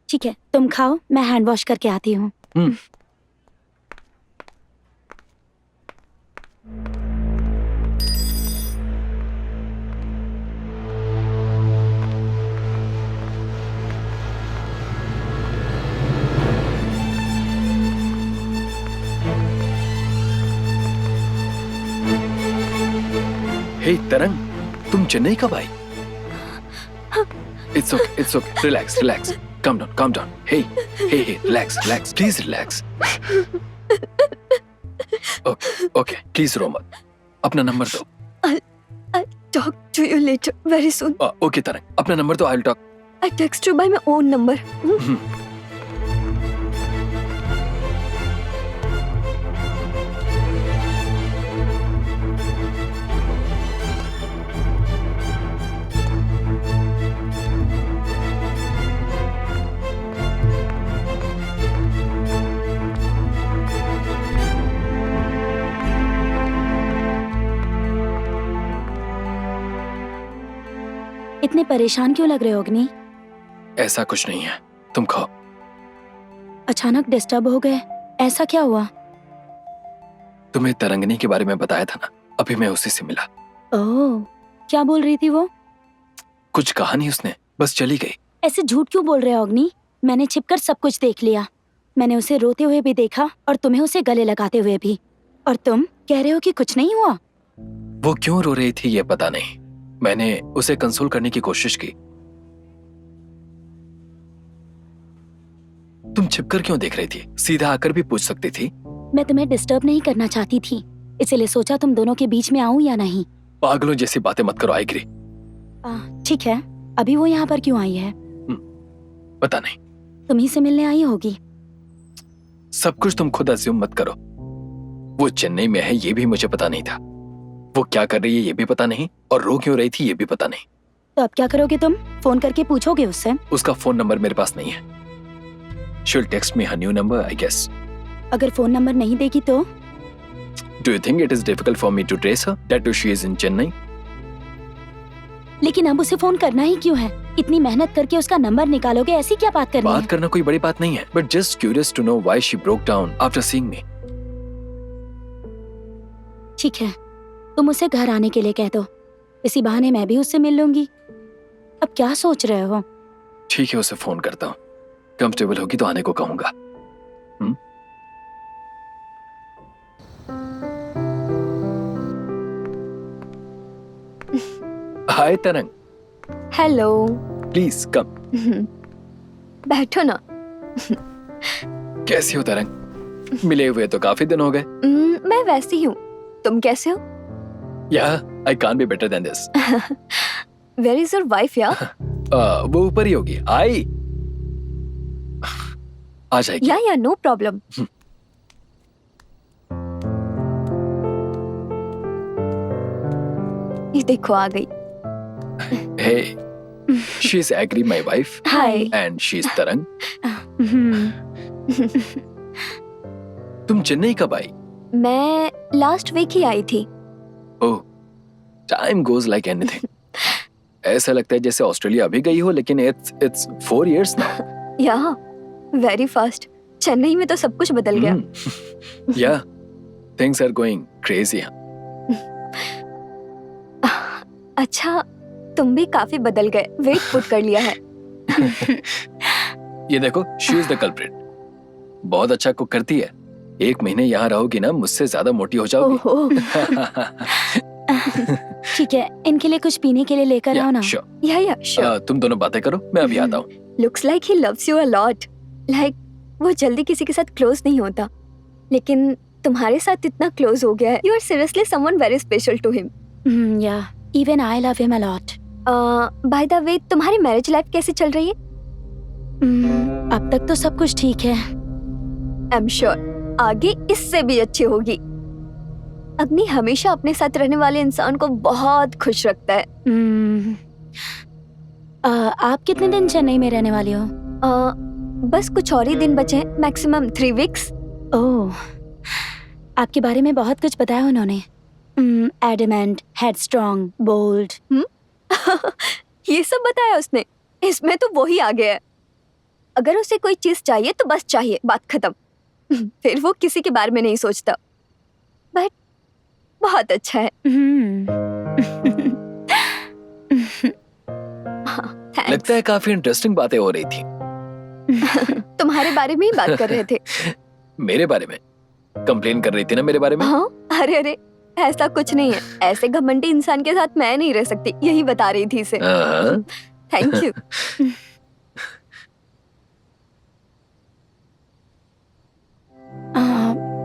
D: ठीक है, तुम खाओ, मैं हैंड वॉश करके आती हूँ।
A: हे तरंग, तुम चेन्नई कब आई? It's okay. Relax. Calm down. Hey, relax. Please relax. Okay. Please रो मत. अपना नंबर दो.
E: I'll talk to you later, very soon.
A: Okay तरंग, अपना नंबर दो. I'll talk.
E: I text you by my own number.
D: इतने परेशान क्यों लग रहे हो अग्नि?
A: ऐसा कुछ नहीं है, तुम खाओ।
D: अचानक डिस्टर्ब हो गए, ऐसा क्या हुआ?
A: तुम्हें तरंगनी के बारे में बताया था ना, अभी मैं उसी से मिला।
D: ओह, क्या बोल रही थी वो?
A: कुछ कहा नहीं उसने, बस चली गई।
D: ऐसे झूठ क्यों बोल रहे हो अग्नि? मैंने छिपकर सब कुछ देख लिया। मैंने उसे रोते हुए भी देखा और तुम्हें उसे गले लगाते हुए भी, और तुम कह रहे हो कि कुछ नहीं हुआ।
A: वो क्यों रो रही थी ये पता नहीं, मैंने उसे कंसोल करने की कोशिश की। तुम छिपकर क्यों देख रही थी? सीधा आकर भी पूछ सकती थी।
D: मैं तुम्हें डिस्टर्ब नहीं करना चाहती थी, इसलिए सोचा तुम दोनों के बीच में आऊं या नहीं।
A: पागलों जैसी बातें मत करो आईगिरी।
D: ठीक है, अभी वो यहाँ पर क्यों आई है?
A: पता नहीं,
D: तुम्ही से मिलने आई होगी।
A: सब कुछ तुम खुद अज्यूम मत करो। वो चेन्नई में है ये भी मुझे पता नहीं था, वो क्या कर रही है ये भी पता नहीं, और रो क्यों रही थी ये भी पता नहीं।
D: तो अब क्या करोगे तुम? फोन करके पूछोगे उससे?
A: उसका फोन नंबर मेरे पास नहीं है। She'll text me her new number, I guess.
D: अगर फोन नंबर नहीं देगी तो?
A: Do you think it is difficult for me to trace her? That too she is in Chennai.
D: लेकिन अब उसे फोन करना ही क्यों है? इतनी मेहनत करके उसका नंबर निकालोगे, ऐसी क्या बात करनी है?
A: बात करना कोई बड़ी बात नहीं है, but just curious to know why she broke down after seeing me.
D: ठीक है, तुम उसे घर आने के लिए कह दो, इसी बहाने मैं भी उससे मिल लूंगी। अब क्या सोच रहे हो?
A: ठीक है, उसे फोन करता हूँ। कंफर्टेबल होगी तो आने को कहूंगा। हाय तरंग,
E: हेलो।
A: Please come.
E: बैठो ना।
A: कैसी हो तरंग? मिले हुए तो काफी दिन हो गए।
E: मैं वैसी हूँ, तुम कैसे हो?
A: Yeah I can't be better than this.
E: Where is your wife यार?
A: वो ऊपर ही होगी। आई आ जाएगी।
E: या नो प्रॉब्लम। ये देखो आ गई।
A: Hey, she's Agri, my wife,
E: hi.
A: and she's Tarang. तुम चेन्नई कब आई?
E: मैं लास्ट वीक ही आई थी।
A: ओह, time goes like anything. ऐसा लगता है जैसे ऑस्ट्रेलिया अभी गई हो, लेकिन it's 4 years now.
E: या वेरी फास्ट। चेन्नई में तो सब कुछ बदल गया।
A: Yeah, things are going crazy.
E: अच्छा, तुम भी काफी बदल गए। वेट पुट कर लिया है।
A: ये देखो, she is the culprit. बहुत अच्छा कुक करती है। 1 महीने यहाँ रहोगी ना, मुझसे ज्यादा मोटी हो जाओगी।
E: ओहो।
D: ठीक है, इनके लिए कुछ पीने के लिए लेकर आओ ना।
A: Sure.
E: या श्योर।
A: तुम दोनों बातें करो, मैं अभी आता हूँ।
E: Looks like he loves you a lot. Like वो जल्दी किसी के साथ क्लोज नहीं होता, लेकिन तुम्हारे साथ इतना क्लोज हो गया है। You are seriously someone very special to him.
D: या even I love him a lot.
E: By the way, तुम्हारी मैरिज लाइफ कैसी चल रही है?
D: अब तक तो सब कुछ ठीक है।
E: आई एम श्योर आगे इससे भी अच्छी होगी। अग्नि हमेशा अपने साथ रहने वाले इंसान को बहुत खुश रखता है।
D: आप कितने दिन चेन्नई में रहने वाली हो?
E: बस कुछ और ही दिन बचे हैं, मैक्सिमम 3 वीक्स।
D: ओह, आपके बारे में बहुत कुछ बताया उन्होंने। Adamant, headstrong, bold.
E: ये सब बताया उसने? इसमें तो वो ही आ गया है। अगर उसे कोई चीज चाहिए तो बस चाहिए, बात खत्म। फिर वो किसी के बारे में नहीं सोचता। बट बहुत अच्छा है। Thanks.
A: लगता है काफी इंटरेस्टिंग बातें हो रही थी।
E: तुम्हारे बारे में ही बात कर रहे थे।
A: मेरे बारे में? कंप्लेन कर रही थी ना मेरे बारे में?
E: हाँ, अरे ऐसा कुछ नहीं है। ऐसे घमंडी इंसान के साथ मैं नहीं रह सकती, यही बता रही थी इसे। Thank you.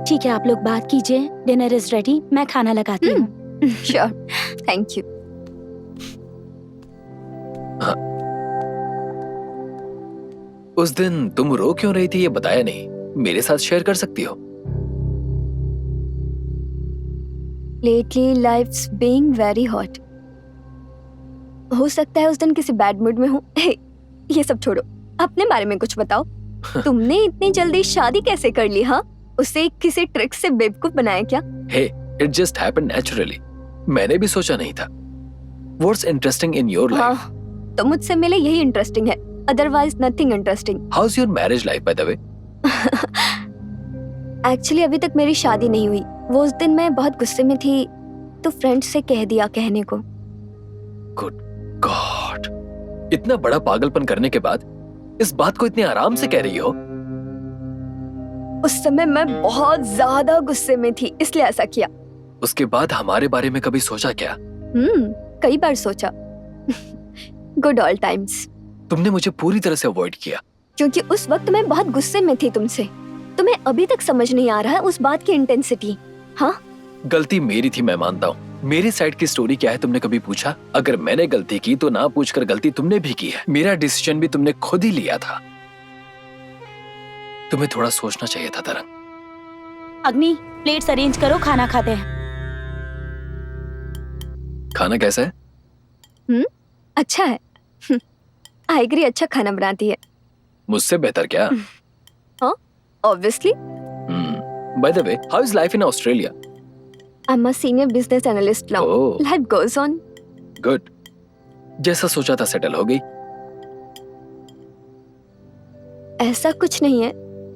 D: ठीक है, आप लोग बात कीजिए। डिनर इज रेडी, मैं खाना लगाती हूँ।
E: Sure, thank you.
A: उस दिन तुम रो क्यों रही थी ये बताया नहीं। मेरे साथ शेयर कर सकती हो।
E: Lately life's being very hot. हो सकता है उस दिन किसी बैड मूड में हूँ। ये सब छोड़ो, अपने बारे में कुछ बताओ। तुमने इतनी जल्दी शादी कैसे कर ली? हाँ, उसे किसी ट्रिक से बेवकूफ बनाया क्या?
A: Hey, it just happened naturally. मैंने भी सोचा नहीं था। What's interesting in your life?
E: हाँ, तो मुझसे मिले यही इंटरेस्टिंग है, otherwise nothing interesting.
A: How's your marriage life, by the way?
E: Actually अभी तक मेरी शादी नहीं हुई। वो उस दिन मैं बहुत गुस्से में थी, तो फ्रेंड से कह दिया कहने को।
A: Good God! इतना बड़ा पागलपन करने के बाद इस बात को इतने आराम से कह रही हो?
E: उस समय मैं बहुत ज्यादा गुस्से में थी, इसलिए ऐसा किया।
A: उसके बाद हमारे बारे में कभी सोचा क्या?
E: कई बार सोचा। Good all times.
A: तुमने मुझे पूरी तरह से अवॉइड किया।
E: क्योंकि उस वक्त मैं बहुत गुस्से में थी तुमसे। तुम्हें अभी तक समझ नहीं आ रहा है उस बात की इंटेंसिटी। हाँ,
A: गलती मेरी थी, मैं मानता हूँ। मेरी साइड की स्टोरी क्या है तुमने कभी पूछा? अगर मैंने गलती की तो ना पूछकर गलती तुमने भी की है। मेरा डिसीजन भी तुमने खुद ही लिया था। तुम्हें थोड़ा सोचना चाहिए था तरंग।
D: अग्नि, प्लेट्स अरेंज करो, खाना खाते हैं।
A: खाना कैसा है?
E: अच्छा है। आइगरी अच्छा खाना बनाती है।
A: मुझसे बेहतर क्या?
E: हाँ, obviously.
A: By the way, how is life in Australia?
E: I'm a senior business analyst now.
A: Oh.
E: Life goes on.
A: Good. जैसा सोचा था सेटल हो गई?
E: ऐसा कुछ नहीं है,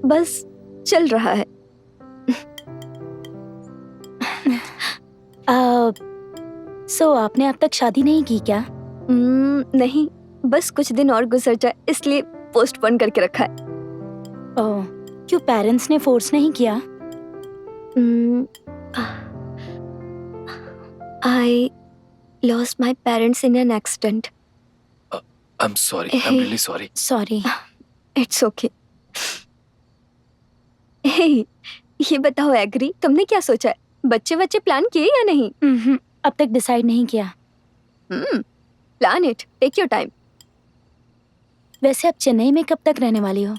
E: बस चल रहा है।
D: सो आपने अब तक शादी नहीं की क्या?
E: नहीं, बस कुछ दिन और गुजर जाए इसलिए पोस्टपोन करके रखा है।
D: ओह, क्यों पेरेंट्स ने फोर्स नहीं किया?
E: I lost my parents in an accident.
A: I'm sorry. I'm really sorry.
D: Sorry.
E: It's okay. Hey, ये बताओ एग्री, तुमने क्या सोचा है? बच्चे प्लान किए या नहीं?
D: अब तक डिसाइड नहीं किया।
E: Plan it, take your time.
D: वैसे अब चेन्नई में कब तक रहने वाली हो?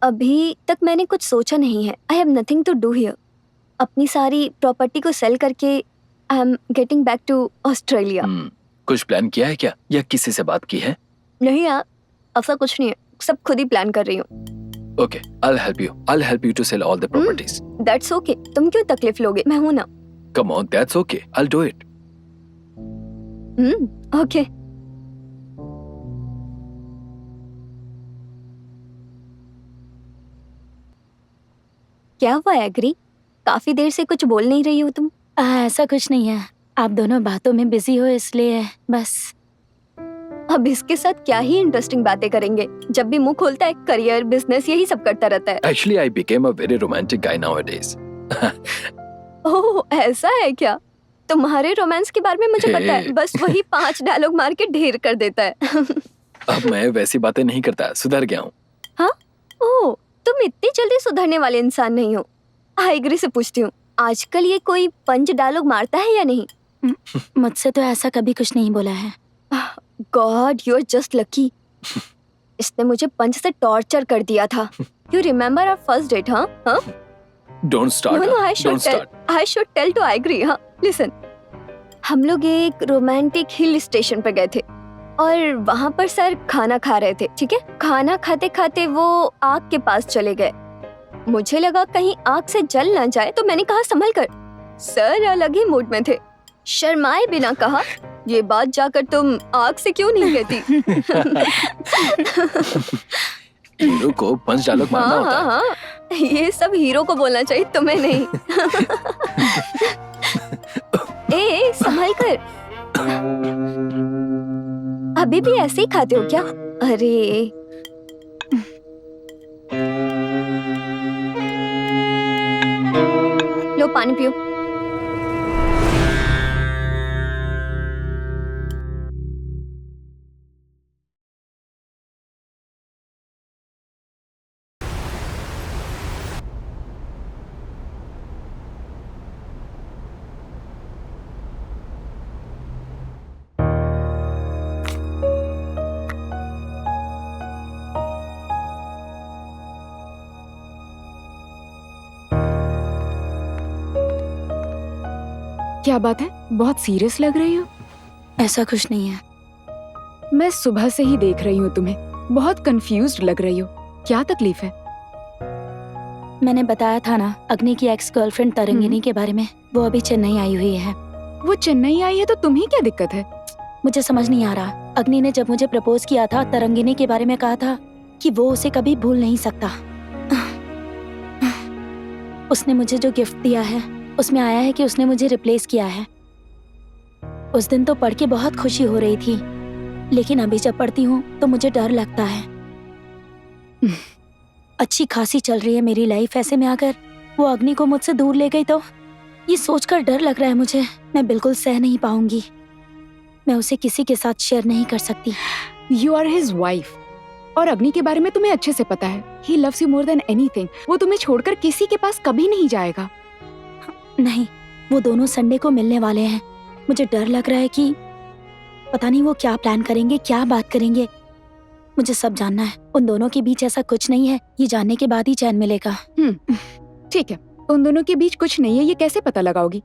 E: अभी तक मैंने कुछ सोचा नहीं है। I have nothing to do here. अपनी सारी प्रॉपर्टी को सेल करके I am getting back to Australia.
A: कुछ प्लान किया है क्या, या किसी से बात की है?
E: नहीं यार, ऐसा कुछ नहीं है, सब खुद ही प्लान कर रही हूँ।
A: Okay, I'll help you to sell all the properties.
E: That's okay, तुम क्यों तकलीफ लोगे, मैं हूं ना।
A: Come on, that's okay. I'll do it.
E: Okay. क्या हुआ एग्री, काफी देर से कुछ बोल नहीं रही हो तुम?
D: ऐसा कुछ नहीं है, आप दोनों बातों में बिजी हो इसलिए बस।
E: अब इसके साथ क्या ही इंटरेस्टिंग बातें करेंगे, जब भी मुंह खोलता है करियर बिजनेस यही सब करता रहता है।
A: Actually, I became a very romantic guy nowadays.
E: ओह ऐसा है क्या? तुम्हारे रोमांस के बारे में मुझे पता है,
A: Hey.
E: बस वही 5 डायलॉग मार के ढेर कर देता है।
A: अब मैं वैसी बातें नहीं करता, सुधर गया हूँ।
E: हाँ? ओह, तुम इतनी जल्दी सुधरने वाले इंसान नहीं हो। आइग्री से पूछती हूँ, आजकल ये कोई पंच डायलॉग मारता है या नहीं?
D: मुझसे तो ऐसा कभी कुछ नहीं बोला है।
E: God, you are just lucky. इसने मुझे पंच से टॉर्चर कर दिया था। You remember our first date? हाँ हाँ।
A: Don't start.
E: No, I
A: Don't start.
E: should tell to Aigri. हाँ, listen. हम लोग एक रोमांटिक हिल स्टेशन पर गए थे और वहाँ पर सर खाना खा रहे थे, ठीक है? खाना खाते खाते वो आग के पास चले गए। मुझे लगा कहीं आग से जल ना जाए, तो मैंने कहा संभल कर। सर अलग ही मूड में थे, शर्माए बिना कहा, ये बात जाकर तुम आग से क्यों नहीं कहती?
A: हीरो को पंच डायलॉग मारना होता है।
E: हाँ, ये सब हीरो को बोलना चाहिए, तुम्हें नहीं। ए, संभल कर। अभी भी ऐसे ही खाते हो क्या? अरे लो पानी पियो।
B: क्या बात है, बहुत सीरियस लग रही हो?
D: ऐसा कुछ नहीं है।
B: मैं सुबह से ही देख रही हूँ तुम्हें, बहुत कंफ्यूज्ड लग रही हो। क्या तकलीफ है?
D: मैंने बताया था ना अग्नि की एक्स गर्लफ्रेंड तरंगिनी के बारे में, वो अभी चेन्नई आई हुई है।
B: वो चेन्नई आई है तो तुम्हें क्या दिक्कत है?
D: मुझे समझ नहीं आ रहा। अग्नि ने जब मुझे प्रपोज किया था, तरंगिनी के बारे में कहा था कि वो उसे कभी भूल नहीं सकता। उसने मुझे जो गिफ्ट दिया है उसमें आया है कि उसने मुझे रिप्लेस किया है। उस दिन तो पढ़ के बहुत खुशी हो रही थी, लेकिन अभी जब पढ़ती हूँ तो मुझे डर लगता है। अच्छी खासी चल रही है मेरी लाइफ, ऐसे में अगर वो अग्नि को मुझसे दूर ले गई तो ये सोचकर डर लग रहा है मुझे। मैं बिल्कुल सह नहीं पाऊंगी। मैं उसे किसी के साथ शेयर नहीं कर सकती।
B: यू आर हिज वाइफ, और अग्नि के बारे में तुम्हें अच्छे से पता है। He loves you more than anything. वो तुम्हें छोड़कर किसी के पास कभी नहीं जाएगा।
D: नहीं, वो दोनों संडे को मिलने वाले हैं। मुझे डर लग रहा है कि पता नहीं वो क्या प्लान करेंगे, क्या बात करेंगे। मुझे सब जानना है। उन दोनों के बीच ऐसा कुछ नहीं है, ये जानने के बाद ही चैन मिलेगा।
B: ठीक है, उन दोनों के बीच कुछ नहीं है, ये कैसे पता लगाओगी?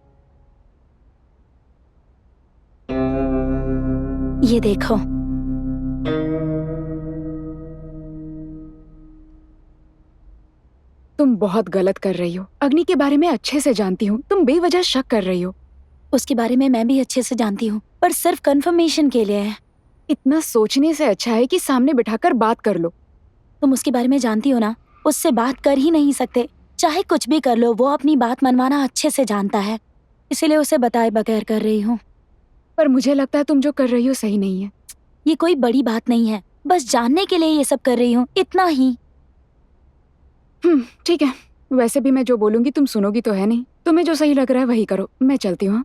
D: ये देखो,
B: तुम बहुत गलत कर रही हो। अग्नि के बारे में अच्छे से जानती हूँ, तुम बेवजह शक कर रही हो।
D: उसके बारे में मैं भी अच्छे से जानती हूँ, पर सिर्फ कंफर्मेशन के लिए है।
B: इतना सोचने से अच्छा है कि सामने बिठाकर बात कर लो।
D: तुम उसके बारे में जानती हो ना, उससे बात कर ही नहीं सकते। चाहे कुछ भी कर लो, वो अपनी बात मनवाना अच्छे से जानता है, इसीलिए उसे बताए बगैर कर रही हूँ।
B: पर मुझे लगता है तुम जो कर रही हो सही नहीं है।
D: ये कोई बड़ी बात नहीं है, बस जानने के लिए ये सब कर रही हूँ, इतना ही।
B: ठीक है, वैसे भी मैं जो बोलूंगी तुम सुनोगी तो है नहीं। तुम्हें जो सही लग रहा है वही करो। मैं चलती हूँ।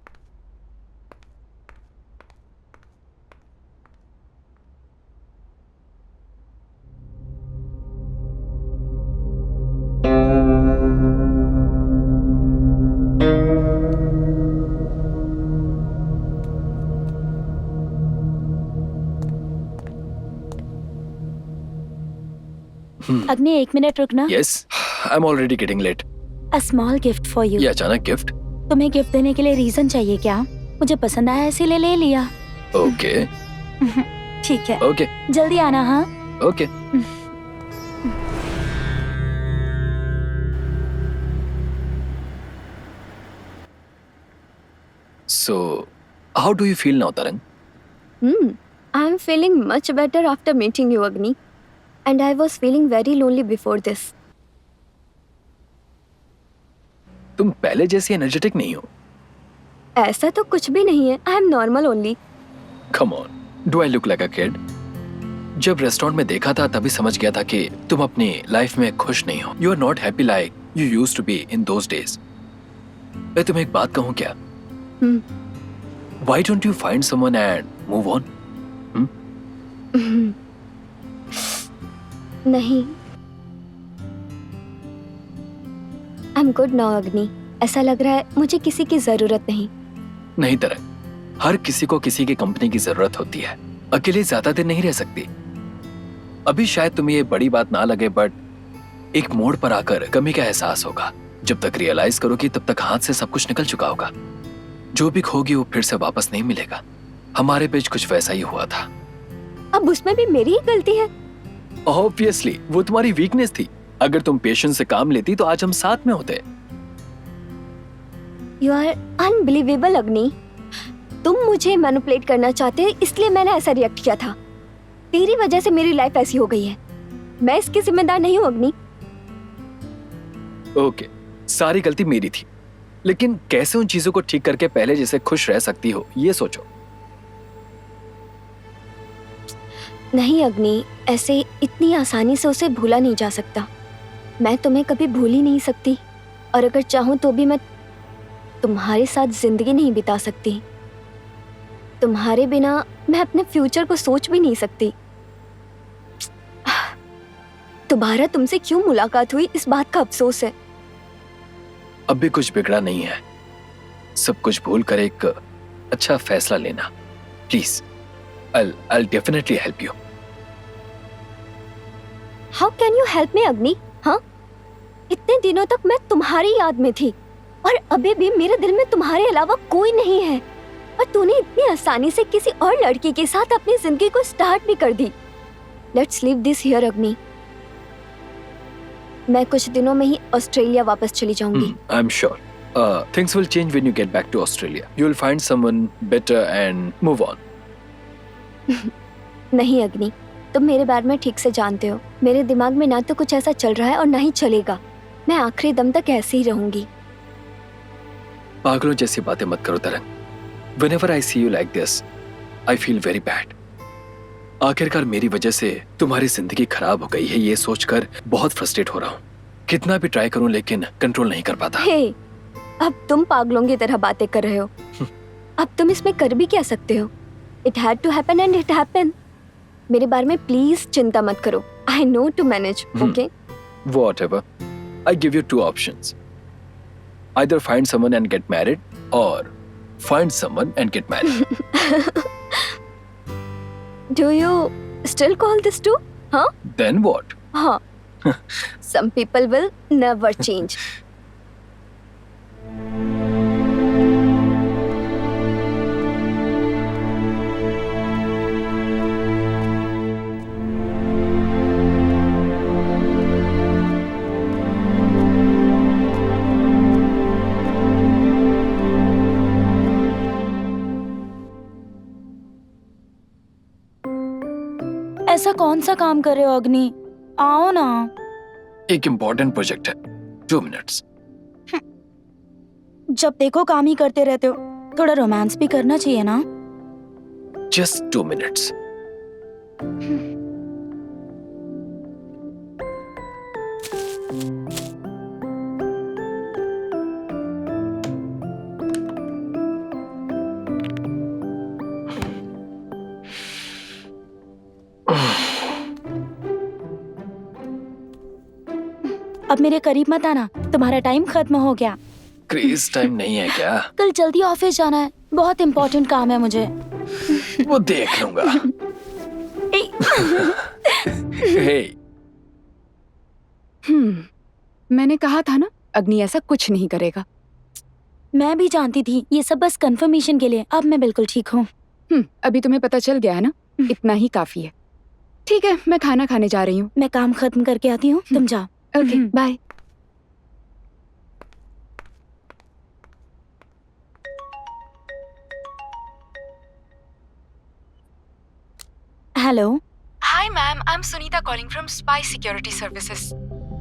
D: अग्नि 1 मिनट रुकना।
A: Yes, I am already getting late.
D: A small gift for you.
A: ये अचानक गिफ्ट?
D: तुम्हें गिफ्ट देने के लिए रीजन चाहिए क्या? मुझे पसंद आया इसीलिए ले लिया।
A: ओके
D: ठीक है,
A: ओके
D: जल्दी आना। हाँ,
A: okay. So, how do you feel now, Tarang?
E: I'm feeling much better after meeting you, Agni. And I was feeling very lonely before this.
A: तुम पहले जैसी एनर्जेटिक नहीं हो।
E: ऐसा तो कुछ भी नहीं है. I am normal only.
A: Come on, do I look like a kid? जब रेस्टोरेंट में देखा था तभी समझ गया था कि तुम अपनी लाइफ में खुश नहीं हो। You are not happy like you used to be in those days. मैं तुम्हें एक बात कहूँ क्या? Why don't you find someone and move on?
E: नहीं. I'm good now, Agni. ऐसा लग रहा है मुझे किसी की जरूरत नहीं.
A: नहीं तरह, हर किसी को किसी की कंपनी की जरूरत होती है. अकेले ज्यादा दिन नहीं रह सकती. अभी शायद तुम्हें ये बड़ी बात ना लगे, बट एक मोड़ पर आकर कमी का एहसास होगा. जब तक रियलाइज करोगी तब तक हाथ से सब कुछ निकल चुका होगा. जो भी खोगी वो फिर से वापस नहीं मिलेगा. हमारे बीच कुछ वैसा ही हुआ था.
E: अब उसमें भी मेरी ही गलती है.
A: ऑब्वियसली वो तुम्हारी वीकनेस थी. अगर तुम पेशेंस से काम लेती तो आज हम साथ में होते.
E: You are unbelievable, अग्नि. तुम मुझे मैनिपुलेट करना चाहते हो इसलिए मैंने ऐसा रिएक्ट किया था. तेरी वजह से मेरी लाइफ ऐसी हो गई है. मैं इसकी जिम्मेदार नहीं हूँ, अग्नि.
A: ओके, सारी गलती मेरी थी. लेकिन कैसे उन चीजों को ठीक करके पहले जैसे खुश रह सकती हो ये सोचो.
E: नहीं अग्नि, ऐसे इतनी आसानी से उसे भूला नहीं जा सकता. मैं तुम्हें कभी भूल ही नहीं सकती. और अगर चाहूं तो भी मैं तुम्हारे साथ जिंदगी नहीं बिता सकती. तुम्हारे बिना मैं अपने फ्यूचर को सोच भी नहीं सकती. दोबारा तुमसे क्यों मुलाकात हुई इस बात का अफसोस है.
A: अब भी कुछ बिगड़ा नहीं है. सब कुछ भूल कर एक अच्छा फैसला लेना please. I'll definitely help you.
E: How can you help me, अग्नि? हाँ, इतने दिनों तक मैं तुम्हारी याद में थी और अभी भी मेरे दिल में तुम्हारे अलावा कोई नहीं है. और तूने इतनी आसानी से किसी और लड़की के साथ अपनी जिंदगी को स्टार्ट भी कर दी. Let's leave this here, अग्नि. मैं कुछ दिनों में ही ऑस्ट्रेलिया वापस चली जाऊंगी.
A: I'm sure. Things will change when you get back to Australia. You'll find someone better and move on.
E: नहीं अग्नि, तुम मेरे बारे में ठीक से जानते हो. मेरे दिमाग में ना तो कुछ ऐसा चल रहा है और ना ही चलेगा. मैं आखिरी दम तक ऐसे ही रहूंगी.
A: पागलों जैसी बातें मत करो तरंग. Whenever I see you like this, I feel very bad. आखिरकार मेरी वजह से तुम्हारी जिंदगी खराब हो गई है ये सोचकर बहुत फ्रस्ट्रेट हो रहा हूँ. कितना भी ट्राई करूँ लेकिन कंट्रोल नहीं कर पाता.
E: हे, अब तुम पागलों की तरह बातें कर रहे हो. अब तुम इसमें कर भी क्या सकते हो. It had to happen and it happened. मेरे बारे में प्लीज चिंता मत करो. I know to manage, okay?
A: Whatever. I give you 2 options. Either find someone and get married or find someone and get married.
E: Do you still call this true? Huh?
A: Then what?
E: हाँ. Some people will never change.
D: ऐसा कौन सा काम कर रहे हो अग्नि? आओ ना.
A: एक इम्पोर्टेंट प्रोजेक्ट है. 2 मिनट्स.
D: जब देखो काम ही करते रहते हो. थोड़ा रोमांस भी करना चाहिए ना.
A: Just 2 minutes.
D: अब मेरे करीब मत आना. तुम्हारा टाइम खत्म हो गया.
A: क्रेज टाइम नहीं है क्या?
D: कल जल्दी ऑफिस जाना है. बहुत इम्पोर्टेंट काम है मुझे.
A: वो देख लूंगा. Hey,
B: मैंने कहा था ना, अग्नि ऐसा कुछ नहीं करेगा।
D: मैं भी जानती थी, ये सब बस कंफर्मेशन के लिए। अब मैं बिल्कुल ठीक हूँ।
B: अभी तुम्हें पता चल गया है ना, इतना ही काफी है। ठीक है, मैं खाना खाने जा रही हूँ।
D: मैं काम खत्म करके आती हूँ, तुम जाओ।
B: Okay, bye.
D: Hello,
B: hi ma'am, I am Sunita calling from spy security services.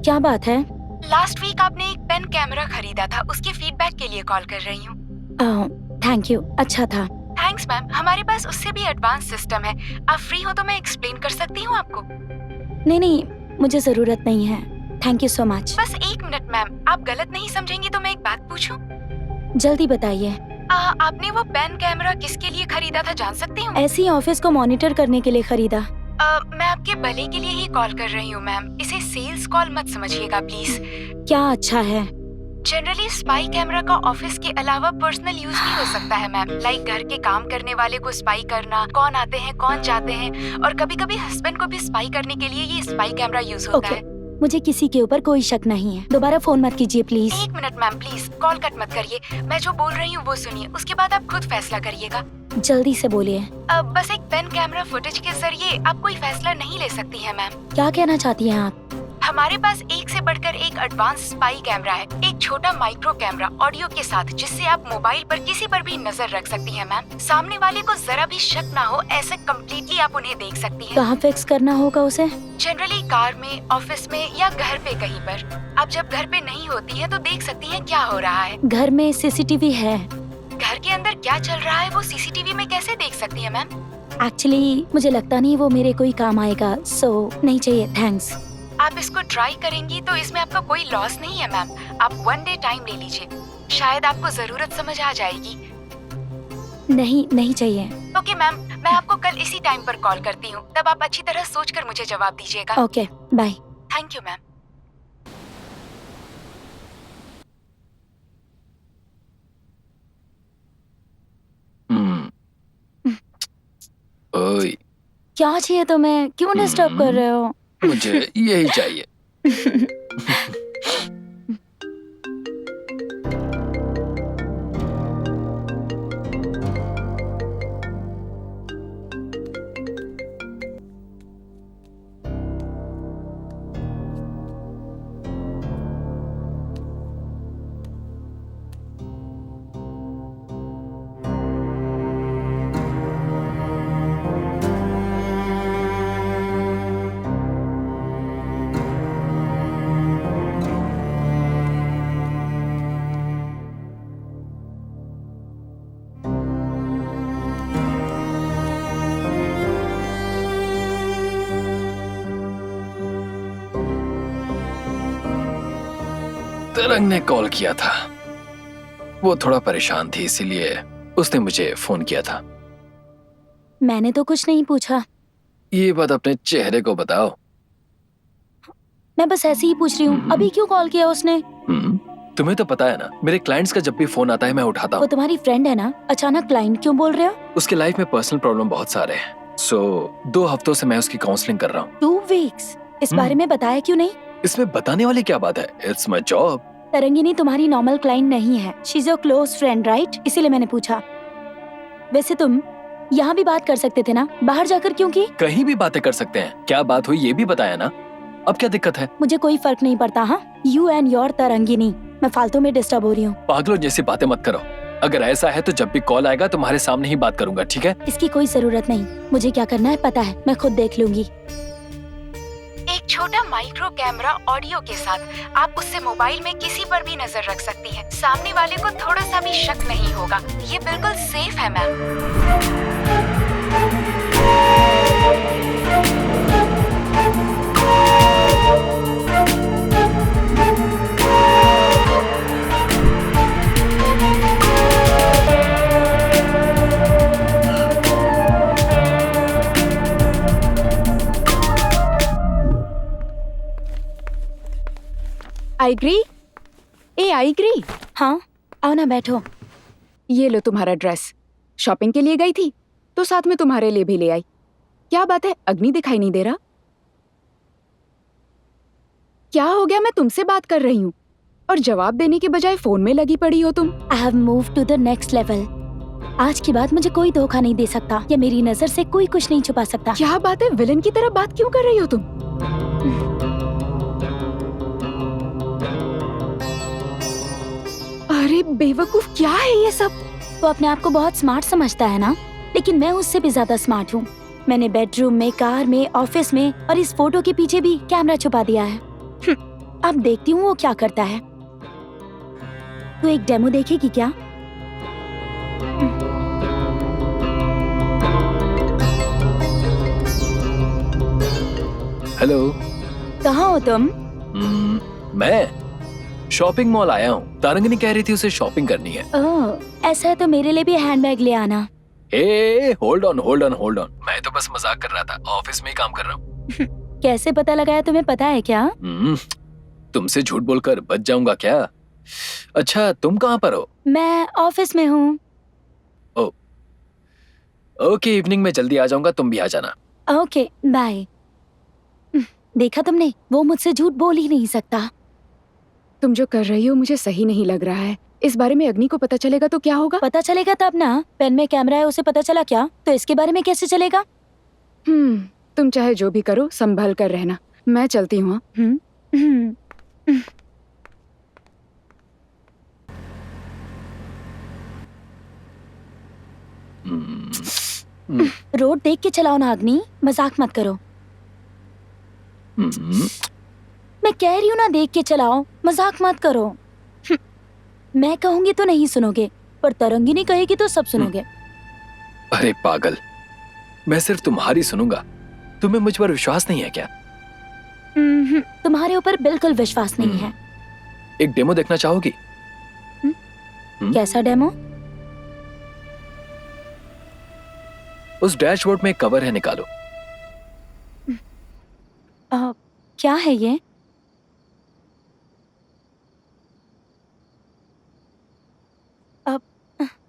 D: क्या बात है?
B: लास्ट वीक आपने एक पेन कैमरा खरीदा था, उसके फीडबैक के लिए कॉल कर रही हूँ।
D: थैंक यू, अच्छा था।
B: थैंक्स मैम, हमारे पास उससे भी एडवांस सिस्टम है। आप फ्री हो तो मैं एक्सप्लेन कर सकती हूँ आपको।
D: नहीं नहीं, मुझे जरूरत नहीं है, थैंक यू सो मच।
B: बस 1 मिनट मैम, आप गलत नहीं समझेंगी तो मैं एक बात पूछूं?
D: जल्दी बताइए।
B: आपने वो पेन कैमरा किसके लिए खरीदा था, जान सकती हूँ?
D: ऐसी ऑफिस को मॉनिटर करने के लिए खरीदा।
B: मैं आपके भले के लिए ही कॉल कर रही हूँ मैम, इसे सेल्स कॉल मत समझिएगा प्लीज।
D: क्या अच्छा है?
B: जनरली स्पाई कैमरा का ऑफिस के अलावा पर्सनल यूज भी हो सकता है मैम, लाइक घर के काम करने वाले को स्पाई करना, कौन आते हैं कौन जाते हैं, और कभी कभी हस्बैंड को भी स्पाई करने के लिए ये स्पाई कैमरा यूज होता है।
D: मुझे किसी के ऊपर कोई शक नहीं है। दोबारा फोन मत कीजिए please.
B: 1 minute ma'am please, call cut मत करिए। मैं जो बोल रही हूँ वो सुनिए, उसके बाद आप खुद फैसला करिएगा।
D: जल्दी से बोलिए।
B: बस एक पेन कैमरा फुटेज के जरिए आप कोई फैसला नहीं ले सकती हैं मैम।
D: क्या कहना चाहती हैं आप?
B: हमारे पास एक से बढ़कर एक एडवांस स्पाई कैमरा है, एक छोटा माइक्रो कैमरा ऑडियो के साथ, जिससे आप मोबाइल पर किसी पर भी नजर रख सकती हैं मैम। सामने वाले को जरा भी शक ना हो, ऐसे कम्प्लीटली आप उन्हें देख सकती हैं।
D: कहाँ फिक्स करना होगा उसे?
B: जनरली कार में, ऑफिस में या घर पे कहीं पर। आप जब घर पे नहीं होती हैं तो देख सकती हैं क्या हो रहा है।
D: घर में सीसीटीवी है।
B: घर के अंदर क्या चल रहा है वो सीसीटीवी में कैसे देख सकती है मैम?
D: एक्चुअली मुझे लगता नहीं वो मेरे कोई काम आएगा, सो नहीं चाहिए, थैंक्स।
B: आप इसको ट्राई करेंगी तो इसमें आपका कोई लॉस नहीं है मैम। आप 1 डे टाइम ले लीजिए, शायद आपको जरूरत समझ आ जाएगी।
D: नहीं, नहीं चाहिए।
B: ओके मैम, मैं आपको कल इसी टाइम पर कॉल करती हूँ, तब आप अच्छी तरह सोचकर मुझे जवाब दीजिएगा।
D: Okay, bye.
B: Thank you ma'am.
A: ओए,
D: क्या चाहिए तुम्हें? क्यों डिस्टर्ब कर रहे हो?
A: मुझे यही चाहिए। तरंग ने कॉल किया था, वो थोड़ा परेशान थी, इसीलिए उसने मुझे फोन किया था।
D: मैंने तो कुछ नहीं पूछा।
A: ये बात अपने चेहरे को बताओ।
D: मैं बस ऐसे ही पूछ रही हूँ। अभी क्यों कॉल किया उसने?
A: तुम्हें तो पता है ना, मेरे क्लाइंट्स का जब भी फोन आता है मैं उठाता
D: वो
A: हूँ।
D: तुम्हारी फ्रेंड है ना, अचानक क्लाइंट क्यों बोल रहे हो?
A: उसके लाइफ में पर्सनल प्रॉब्लम बहुत सारे हैं, सो 2 हफ्तों से मैं उसकी काउंसलिंग कर रहा हूँ।
D: 2 वीक्स? इस बारे में बताया क्यों नहीं?
A: इसमें बताने वाली क्या बात है, इट्स माई जॉब।
D: तरंगिनी तुम्हारी नॉर्मल क्लाइंट नहीं है, she is your close friend, right? इसीलिए मैंने पूछा। वैसे तुम यहाँ भी बात कर सकते थे ना, बाहर जाकर क्यों की?
A: कहीं भी बातें कर सकते हैं, क्या बात हुई ये भी बताया ना, अब क्या दिक्कत है?
D: मुझे कोई फर्क नहीं पड़ता। हाँ, यू एंड योर तरंगिनी। मैं फालतू में डिस्टर्ब हो रही हूँ।
A: पागलों जैसी बातें मत करो। अगर ऐसा है तो जब भी कॉल आएगा तुम्हारे सामने ही बात करूंगा, ठीक है?
D: इसकी कोई जरूरत नहीं, मुझे क्या करना है पता है, मैं खुद देख लूंगी।
B: एक छोटा माइक्रो कैमरा ऑडियो के साथ आप उससे मोबाइल में किसी पर भी नजर रख सकती हैं। सामने वाले को थोड़ा सा भी शक नहीं होगा। ये बिल्कुल सेफ है ma'am. I agree. I agree.
D: हाँ, आओ ना, बैठो।
B: ये लो तुम्हारा ड्रेस। शॉपिंग के लिए गई थी तो साथ में तुम्हारे लिए भी ले आई। क्या बात है, अग्नि दिखाई नहीं दे रहा? क्या हो गया? मैं तुमसे बात कर रही हूँ और जवाब देने के बजाय फोन में लगी पड़ी हो तुम।
D: I have moved to the next level. आज के बाद मुझे कोई धोखा नहीं दे सकता या मेरी नजर से कोई कुछ नहीं छुपा सकता।
B: क्या बात है? विलन की तरह बात क्यों कर रही हो तुम? अरे बेवकूफ, क्या है ये सब?
D: वो अपने आप को बहुत स्मार्ट समझता है ना, लेकिन मैं उससे भी ज्यादा स्मार्ट हूँ। मैंने बेडरूम में, कार में, ऑफिस में और इस फोटो के पीछे भी कैमरा छुपा दिया है। अब देखती हूँ वो क्या करता है। तू एक डेमो देखेगी क्या?
A: हेलो।
D: कहाँ हो तुम?
A: मैं शॉपिंग मॉल आया हूँ। तारंगिनी कह रही थी उसे शॉपिंग करनी है।
D: ओह, ऐसा है तो मेरे लिए भी हैंडबैग ले आना।
A: ए, hold on hold on hold on. मैं तो बस मजाक कर रहा था, ऑफिस में ही काम कर रहा हूँ।
D: कैसे पता लगाया तुम्हें पता है क्या?
A: तुमसे झूठ बोलकर बच जाऊंगा क्या? अच्छा, तुम कहाँ पर हो?
D: मैं ऑफिस में हूँ।
A: ओके, इवनिंग में जल्दी आ जाऊंगा, तुम भी आ जाना।
D: Okay, bye. देखा तुमने, वो मुझसे झूठ बोल ही नहीं सकता।
B: तुम जो कर रही हो मुझे सही नहीं लग रहा है। इस बारे में अग्नि को पता चलेगा तो क्या होगा?
D: पता चलेगा तब ना। पेन में कैमरा है, उसे पता चला क्या? तो इसके बारे में कैसे चलेगा?
B: तुम चाहे जो भी करो, संभल कर रहना। मैं चलती हूँ।
D: रोड देख के चलाओ ना अग्नि, मजाक मत करो। मैं कह रही हूँ ना, देख के चलाओ, मजाक मत करो। मैं कहूंगी तो नहीं सुनोगे, पर तरंगिनी कहेगी तो सब सुनोगे।
A: अरे पागल, मैं सिर्फ तुम्हारी सुनूंगा। तुम्हें मुझ पर विश्वास नहीं है क्या?
D: तुम्हारे ऊपर बिल्कुल विश्वास नहीं है।
A: एक डेमो देखना चाहोगी?
D: कैसा डेमो?
A: उस डैशबोर्ड में एक कवर है, निकालो।
D: क्या है ये?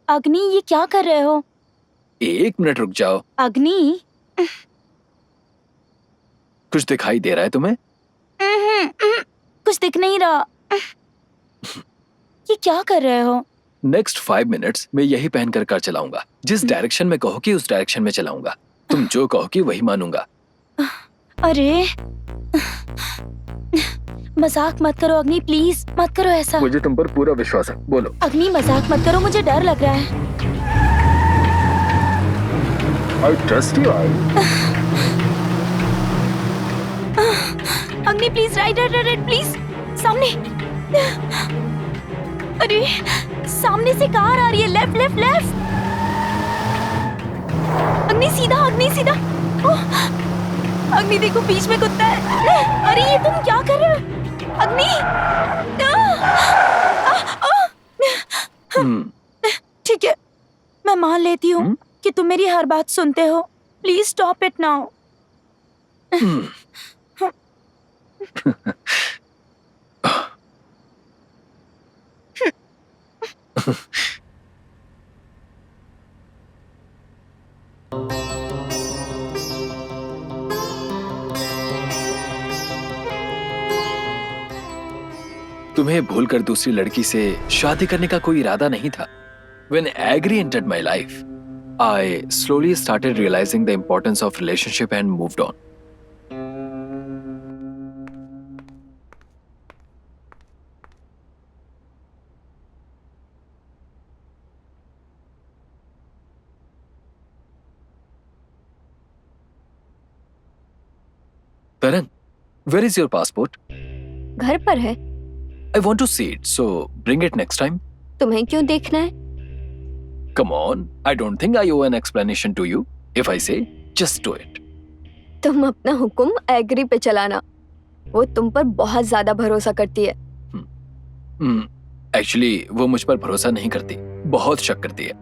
D: अग्नि, ये क्या कर रहे हो?
A: एक मिनट रुक जाओ।
D: अग्नि,
A: कुछ दिखाई दे रहा है तुम्हें?
D: कुछ दिख नहीं रहा। ये क्या कर रहे हो?
A: नेक्स्ट 5 मिनट्स में यही पहनकर कार चलाऊंगा। जिस डायरेक्शन में कहोगी उस डायरेक्शन में चलाऊंगा। तुम जो कहोगी वही मानूंगा।
D: अरे मजाक मत करो अग्नि, प्लीज मत करो ऐसा।
A: मुझे तुम पर पूरा विश्वास है, बोलो।
D: अग्नि मजाक मत करो, मुझे डर लग रहा है।
A: I trust you.
D: अग्नि please, right right right, please. सामने, अरे सामने से कार आ रही है। Left left left. अग्नि सीधा, अग्नि सीधा। अग्नि देखो, बीच में कुत्ता है। अरे ये तुम क्या कर रहे हो अग्नि? ठीक है, मैं मान लेती हूँ कि तुम मेरी हर बात सुनते हो। Please stop it now.
A: तुम्हें भूलकर दूसरी लड़की से शादी करने का कोई इरादा नहीं था। When Agri entered my life, I slowly started realizing the importance of relationship and moved on. Tarang, where is your passport?
E: घर पर है।
A: I want to see it, so bring it next time.
E: तुम्हें क्यों देखना है?
A: Come on, I don't think I owe an explanation to you. If I say, just do it.
E: तुम अपना हुक्म एग्री पे चलाना। वो तुम पर बहुत ज्यादा भरोसा करती है।
A: Actually, वो मुझ पर भरोसा नहीं करती, बहुत शक करती है।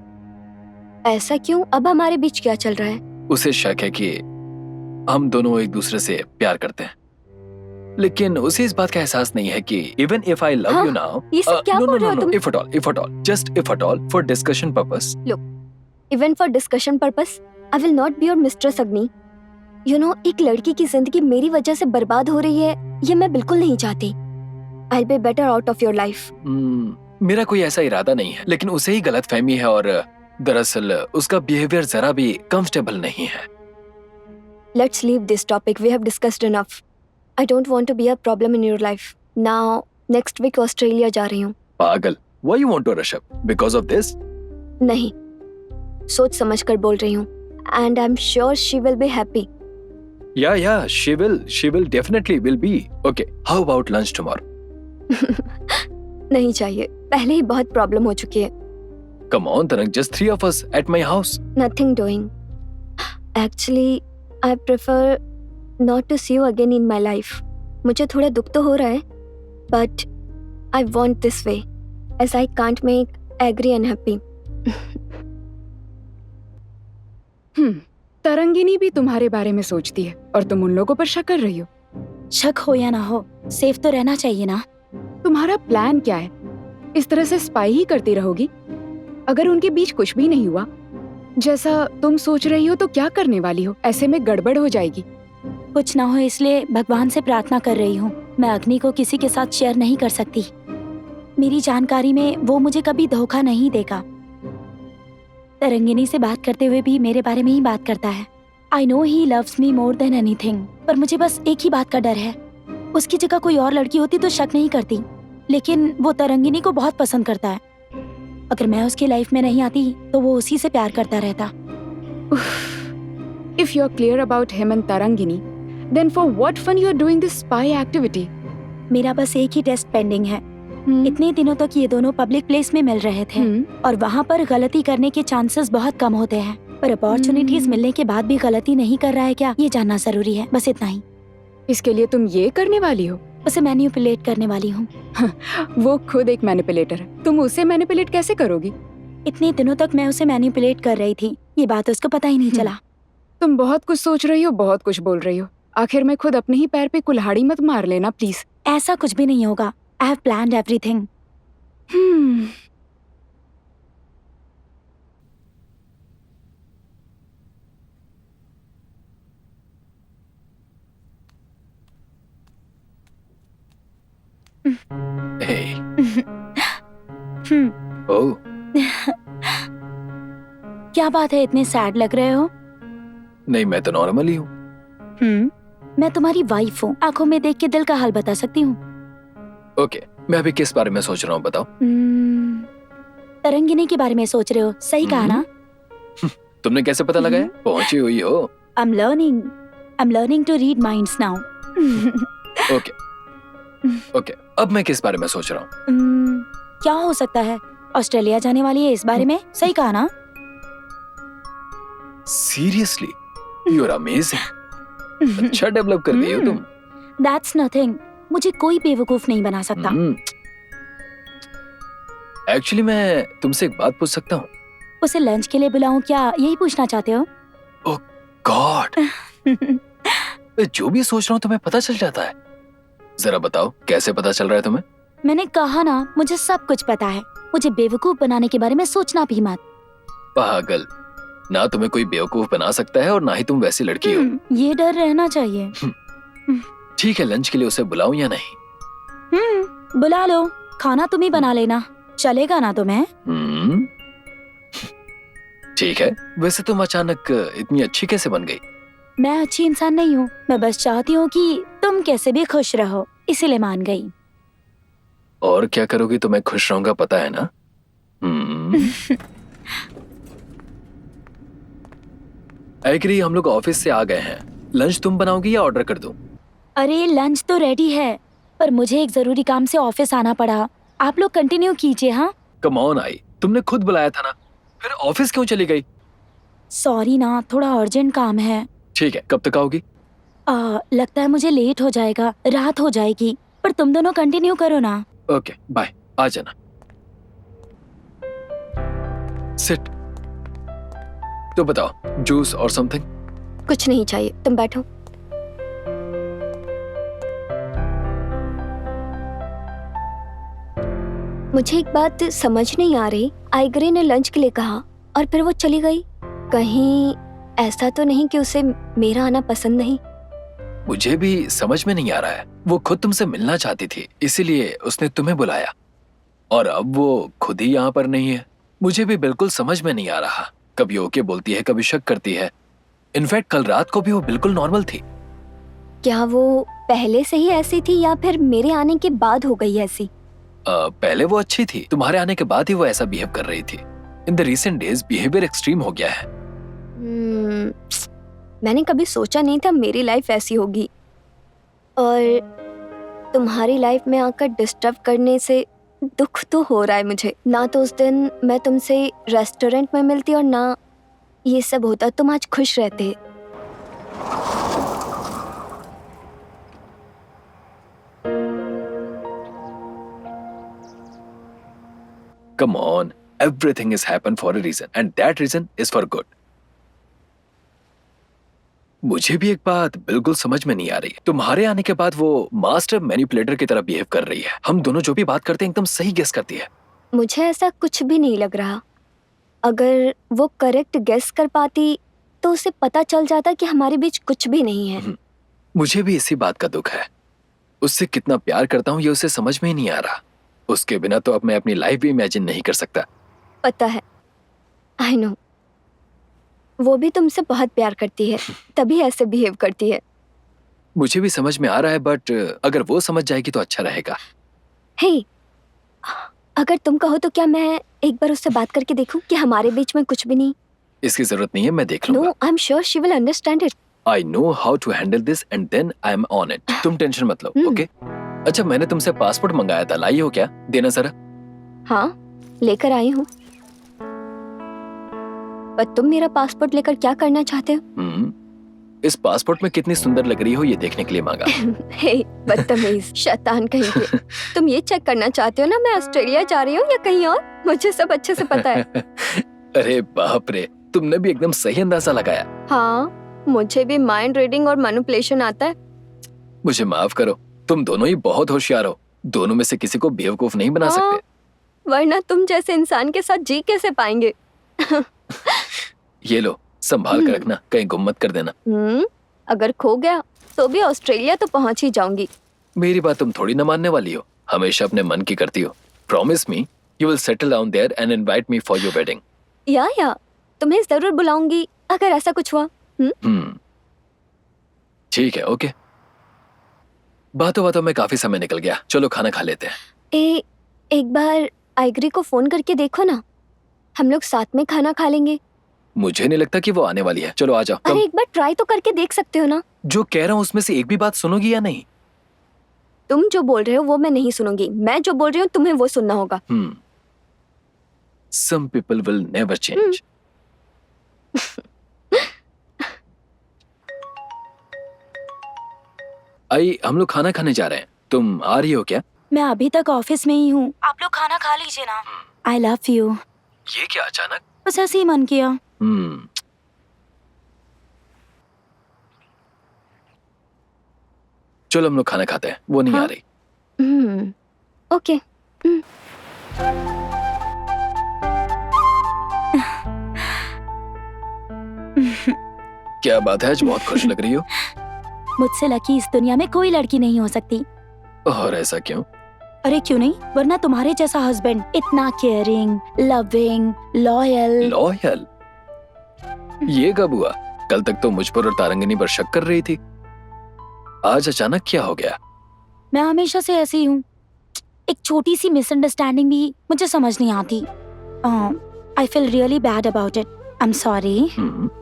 E: ऐसा क्यों? अब हमारे बीच क्या चल रहा है?
A: उसे शक है कि हम दोनों एक दूसरे से प्यार करते हैं, लेकिन उसे इस बात का एहसास नहीं है कि even if I love you now,
E: ये सब क्या बोल रहे हो तुम?
A: if at all, just if at all, for discussion purpose.
E: Look, even for discussion purpose, I will not be your mistress Agni. एक लड़की की जिंदगी मेरी वजह से बर्बाद हो रही है, ये मैं बिल्कुल नहीं चाहती। I'll be better out of your life.
A: मेरा कोई ऐसा इरादा नहीं है, लेकिन उसे ही गलत फहमी है और दरअसल उसका बिहेवियर जरा भी कंफर्टेबल नहीं है।
E: Let's leave this topic. We have discussed enough. I don't want to be a problem in your life. Now, next week Australia जा रही हूँ।
A: पागल, why you want to rush up? Because of this?
E: नहीं, सोच समझ कर बोल रही हूँ। And I'm sure she will be happy.
A: Yeah, she will definitely will be. Okay, how about lunch tomorrow?
E: नहीं चाहिए, पहले ही बहुत प्रॉब्लम हो चुकी है।
A: Come on, Tarang, just 3 of us at my house.
E: Nothing doing. Actually, I prefer not to see you again in my life. मुझे थोड़ा दुख तो हो रहा है, but I want this way, as I can't make Agri unhappy.
B: Tarangini भी तुम्हारे बारे में सोचती है और तुम उन लोगों पर शक कर रही हो।
D: शक हो या ना हो, सेफ तो रहना चाहिए ना।
B: तुम्हारा प्लान क्या है? इस तरह से स्पाई ही करती रहोगी? अगर उनके बीच कुछ भी नहीं हुआ जैसा तुम सोच रही हो तो क्या करने वाली हो? ऐसे में गड़बड़ हो जाएगी।
D: कुछ ना हो इसलिए भगवान से प्रार्थना कर रही हूँ। मैं अग्नि को किसी के साथ शेयर नहीं कर सकती। मेरी जानकारी में वो मुझे कभी धोखा नहीं देगा। तरंगिनी से बात करते हुए भी मेरे बारे में ही बात करता है। I know he loves me more than anything, पर मुझे बस एक ही बात का डर है। उसकी जगह कोई और लड़की होती तो शक नहीं करती, लेकिन वो तरंगिनी को बहुत पसंद करता है। अगर मैं उसकी लाइफ में नहीं आती तो वो उसी से प्यार करता रहता।
B: If you're clear about him and Tarangini, then for what fun you're doing this spy activity?
D: मेरा बस एक ही टेस्ट पेंडिंग है। इतने दिनों तक ये दोनों पब्लिक प्लेस में मिल रहे थे और वहाँ पर गलती करने के चांसेस बहुत कम होते हैं, पर अपॉर्चुनिटीज मिलने के बाद भी गलती नहीं कर रहा है क्या, ये जानना जरूरी है। बस इतना ही।
B: इसके लिए तुम ये करने वाली हो?
D: उसे मैनिपुलेट करने वाली हूँ।
B: वो खुद एक मैनिपुलेटर है, तुम उसे मैनिपुलेट कैसे करोगी?
D: इतने दिनों तक मैं उसे मैनिपुलेट कर रही थी, ये बात उसको पता ही नहीं चला।
B: तुम बहुत कुछ सोच रही हो, बहुत कुछ बोल रही हो। आखिर में खुद अपने ही पैर पे कुल्हाड़ी मत मार लेना प्लीज।
D: ऐसा कुछ भी नहीं होगा। I have planned everything.
A: Hey. Oh.
D: क्या बात है, इतने सैड लग रहे हो?
A: नहीं, मैं तो नॉर्मल ही हूँ।
D: मैं तुम्हारी वाइफ हूँ, आंखों में देख के दिल का हाल बता सकती हूँ।
A: ओके, मैं अभी किस बारे में सोच रहा हूँ बताओ?
D: तरंगिनी के बारे में सोच रहे हो, सही कहा ना?
A: तुमने कैसे पता लगाया? पहुंची हुई हो।
D: I'm learning to read minds now.
A: Okay, अब मैं किस बारे में सोच रहा हूँ?
D: क्या हो सकता है? ऑस्ट्रेलिया जाने वाली है इस बारे में, सही कहा ना?
A: Seriously, you are amazing. अच्छा डेवलप कर गई हो तुम।
D: That's nothing. मुझे कोई बेवकूफ नहीं बना सकता।
A: एक्चुअली मैं तुमसे एक बात पूछ सकता हूँ?
D: उसे लंच के लिए बुलाऊं क्या, यही पूछना चाहते हो?
A: ओह गॉड, जो भी सोच रहा हूँ तुम्हें पता चल जाता है। जरा बताओ कैसे पता चल रहा है तुम्हें?
D: मैंने कहा ना, मुझे सब कुछ पता है। मुझे बेवकूफ बनाने के बारे में सोचना भी मत।
A: पागल, ना तुम्हें कोई बेवकूफ बना सकता है और ना ही तुम वैसी लड़की हो।
D: ये डर रहना चाहिए।
A: ठीक है, लंच के लिए उसे बुलाऊं या नहीं?
D: बुला लो, खाना तुम ही बना लेना, चलेगा ना तुम्हें?
A: ठीक है। वैसे तुम अचानक इतनी अच्छी कैसे बन गई?
D: मैं अच्छी इंसान नहीं हूँ, मैं बस चाहती हूँ कि तुम कैसे भी खुश रहो, इसीलिए मान गई।
A: और क्या करोगी तो मैं खुश रहूंगा, पता है ना? एग्री, हम लोग ऑफिस से आ गए हैं। लंच तुम बनाओगी या ऑर्डर कर दूं?
D: अरे लंच तो रेडी है, पर मुझे एक जरूरी काम से ऑफिस आना पड़ा। आप लोग कंटिन्यू कीजिए। हाँ,
A: कम ऑन आई, तुमने खुद बुलाया था ना, फिर ऑफिस क्यों चली गई?
D: सॉरी ना, थोड़ा अर्जेंट काम है।
A: ठीक है, कब तक आओगी?
D: लगता है मुझे लेट हो जाएगा, रात हो जाएगी, पर तुम दोनों कंटिन्यू करो ना।
A: ओके बाय, आ जाना। सिट। तो बताओ, जूस और समथिंग?
E: कुछ नहीं चाहिए, तुम बैठो। मुझे एक बात समझ नहीं आ रही। आइग्रे ने लंच के लिए कहा और फिर वो चली गई। कहीं ऐसा तो नहीं कि उसे मेरा आना पसंद नहीं?
A: मुझे भी समझ में नहीं आ रहा है। वो खुद तुमसे मिलना चाहती थी, इसीलिए उसने तुम्हें बुलाया, और अब वो खुद ही यहाँ पर नहीं है। मुझे भी बिल्कुल समझ में नहीं आ रहा। कभी ओके बोलती है, कभी शक करती है। इनफैक्ट कल रात को भी वो बिल्कुल नॉर्मल थी।
E: क्या वो पहले से ही ऐसी थी या फिर मेरे आने के बाद हो गई ऐसी?
A: पहले वो अच्छी थी, तुम्हारे आने के बाद ही वो ऐसा बिहेव कर रही थी। In the recent days behaviour extreme हो गया है।
E: मैंने कभी सोचा नहीं था मेरी लाइफ ऐसी होगी, और तुम्हारी लाइफ में आकर डिस्टर्ब करने से दुख तो हो रहा है मुझे। ना तो उस दिन मैं तुमसे रेस्टोरेंट में मिलती और ना ये सब होता। तुम आज खुश रहते।
A: Come on, everything has happened for a reason, and that reason is for good. मुझे भी एक बात बिल्कुल समझ में नहीं आ रही। तुम्हारे आने के बाद वो मास्टर मैनिपुलेटर की तरह बिहेव कर रही है। हम दोनों जो भी बात करते हैं एकदम सही गेस करती है।
E: मुझे ऐसा कुछ भी नहीं लग रहा। अगर वो करेक्ट गेस कर पाती तो उसे पता चल जाता कि हमारे बीच कुछ भी नहीं है।
A: मुझे भी इसी बात का दुख है। उससे कितना प्यार करता हूँ ये उसे समझ में ही नहीं आ रहा। उसके बिना तो अब मैं अपनी लाइफ भी इमेजिन नहीं कर सकता।
E: पता है, आई नो। वो भी तुमसे बहुत प्यार करती है, तभी ऐसे बिहेव करती है।
A: मुझे भी समझ में आ रहा है, बट अगर वो समझ जाएगी तो अच्छा रहेगा।
E: हे, अगर तुम कहो तो क्या मैं एक बार उससे बात करके देखूं कि हमारे बीच में कुछ भी नहीं?
A: इसकी जरूरत नहीं है, मैं देख लूंगा।
E: No, I am sure she will understand it.
A: I know how to handle this and then I am on it. तुम टेंशन मत लो, ओके? अच्छा, मैंने तुमसे पासपोर्ट मंगाया था, लाई हो क्या? देना जरा।
E: हाँ, लेकर आई हूँ। पर तुम मेरा पासपोर्ट लेकर क्या करना चाहते हो?
A: इस पासपोर्ट में कितनी सुंदर लग रही हो ये देखने के लिए मांगा।
E: हे बदतमीज शैतान कहीं के। तुम ये चेक करना चाहते हो ना मैं ऑस्ट्रेलिया जा रही हूँ या कहीं और? मुझे सब अच्छे से पता है।
A: अरे बाप रे, तुमने भी एकदम सही अंदाजा लगाया।
E: हाँ, मुझे भी माइंड रीडिंग और मैनिपुलेशन आता है।
A: मुझे माफ करो, तुम दोनों ही बहुत होशियार हो। दोनों में से किसी को बेवकूफ नहीं बना सकते।
E: वरना तुम जैसे इंसान के साथ जी कैसे पाएंगे?
A: ये लो, संभाल कर रखना, कहीं गुम मत कर देना।
E: अगर खो गया तो भी ऑस्ट्रेलिया तो पहुंच ही जाऊंगी।
A: मेरी बात तुम थोड़ी ना मानने वाली हो। हमेशा अपने मन की करती हो। Promise me you will settle down there and invite me for your wedding.
E: या तुम्हें जरूर बुलाऊंगी अगर ऐसा कुछ हुआ।
A: ठीक है, ओके। बातों बातों में काफी समय निकल गया, चलो खाना खा लेते हैं।
E: एक बार आइगरी को फोन करके देखो ना, हम लोग साथ में खाना खा लेंगे।
A: मुझे नहीं लगता कि वो आने वाली है। चलो आ जाओ।
E: अरे एक बार ट्राई तो करके देख सकते हो ना।
A: जो कह रहा हूँ उसमें से एक भी बात सुनोगी या नहीं?
E: तुम जो बोल रहे हो वो मैं नहीं सुनूंगी। मैं जो बोल रही हूँ तुम्हें वो सुनना होगा।
A: Some people will never change. आई, हम लोग खाना खाने जा रहे हैं। तुम आ रही हो क्या?
D: मैं अभी तक ऑफिस में ही हूँ। आप लोग खाना खा लीजिए ना। आई लव यू।
A: ये क्या अचानक?
D: बस ऐसे ही मन किया।
A: चलो हम लोग खाना खाते हैं। वो नहीं आ रही।
E: ओके।
A: क्या बात है, आज बहुत खुश लग रही हो।
D: मुझसे लकी इस दुनिया में कोई लड़की नहीं हो सकती।
A: और ऐसा क्यों?
D: अरे क्यों नहीं, वरना तुम्हारे जैसा हस्बैंड इतना केयरिंग, लविंग, लॉयल।
A: लॉयल? ये कब हुआ? कल तक तो मुझ पर और तारंगिनी पर शक कर रही थी। आज अचानक क्या हो गया?
D: मैं हमेशा से ऐसी हूँ। एक छोटी सी मिसअंडरस्टैंडिंग भी मुझे समझ नहीं आती। I feel really bad about it. I am sorry.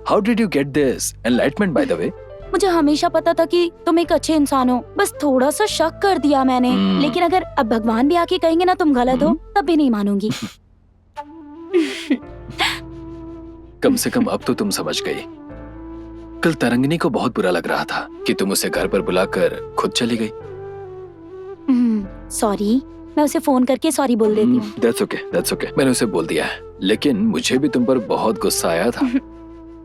A: How did you get this enlightenment bye the वे?
D: मुझे हमेशा पता था कि तुम एक अच्छे इंसान हो, बस थोड़ा सा शक कर दिया मैंने। लेकिन अगर अब भगवान भी आके कहेंगे ना तुम गलत हो, तब भी नहीं मानूंगी।
A: कम से कम अब तो तुम समझ गई। कल तरंगिनी को बहुत बुरा लग रहा था कि तुम उसे घर पर बुलाकर खुद चली गई।
D: सॉरी, मैं उसे फोन करके सॉरी बोल देती हूँ।
A: That's okay. मैंने उसे बोल दिया है, लेकिन मुझे भी तुम पर बहुत गुस्सा आया था।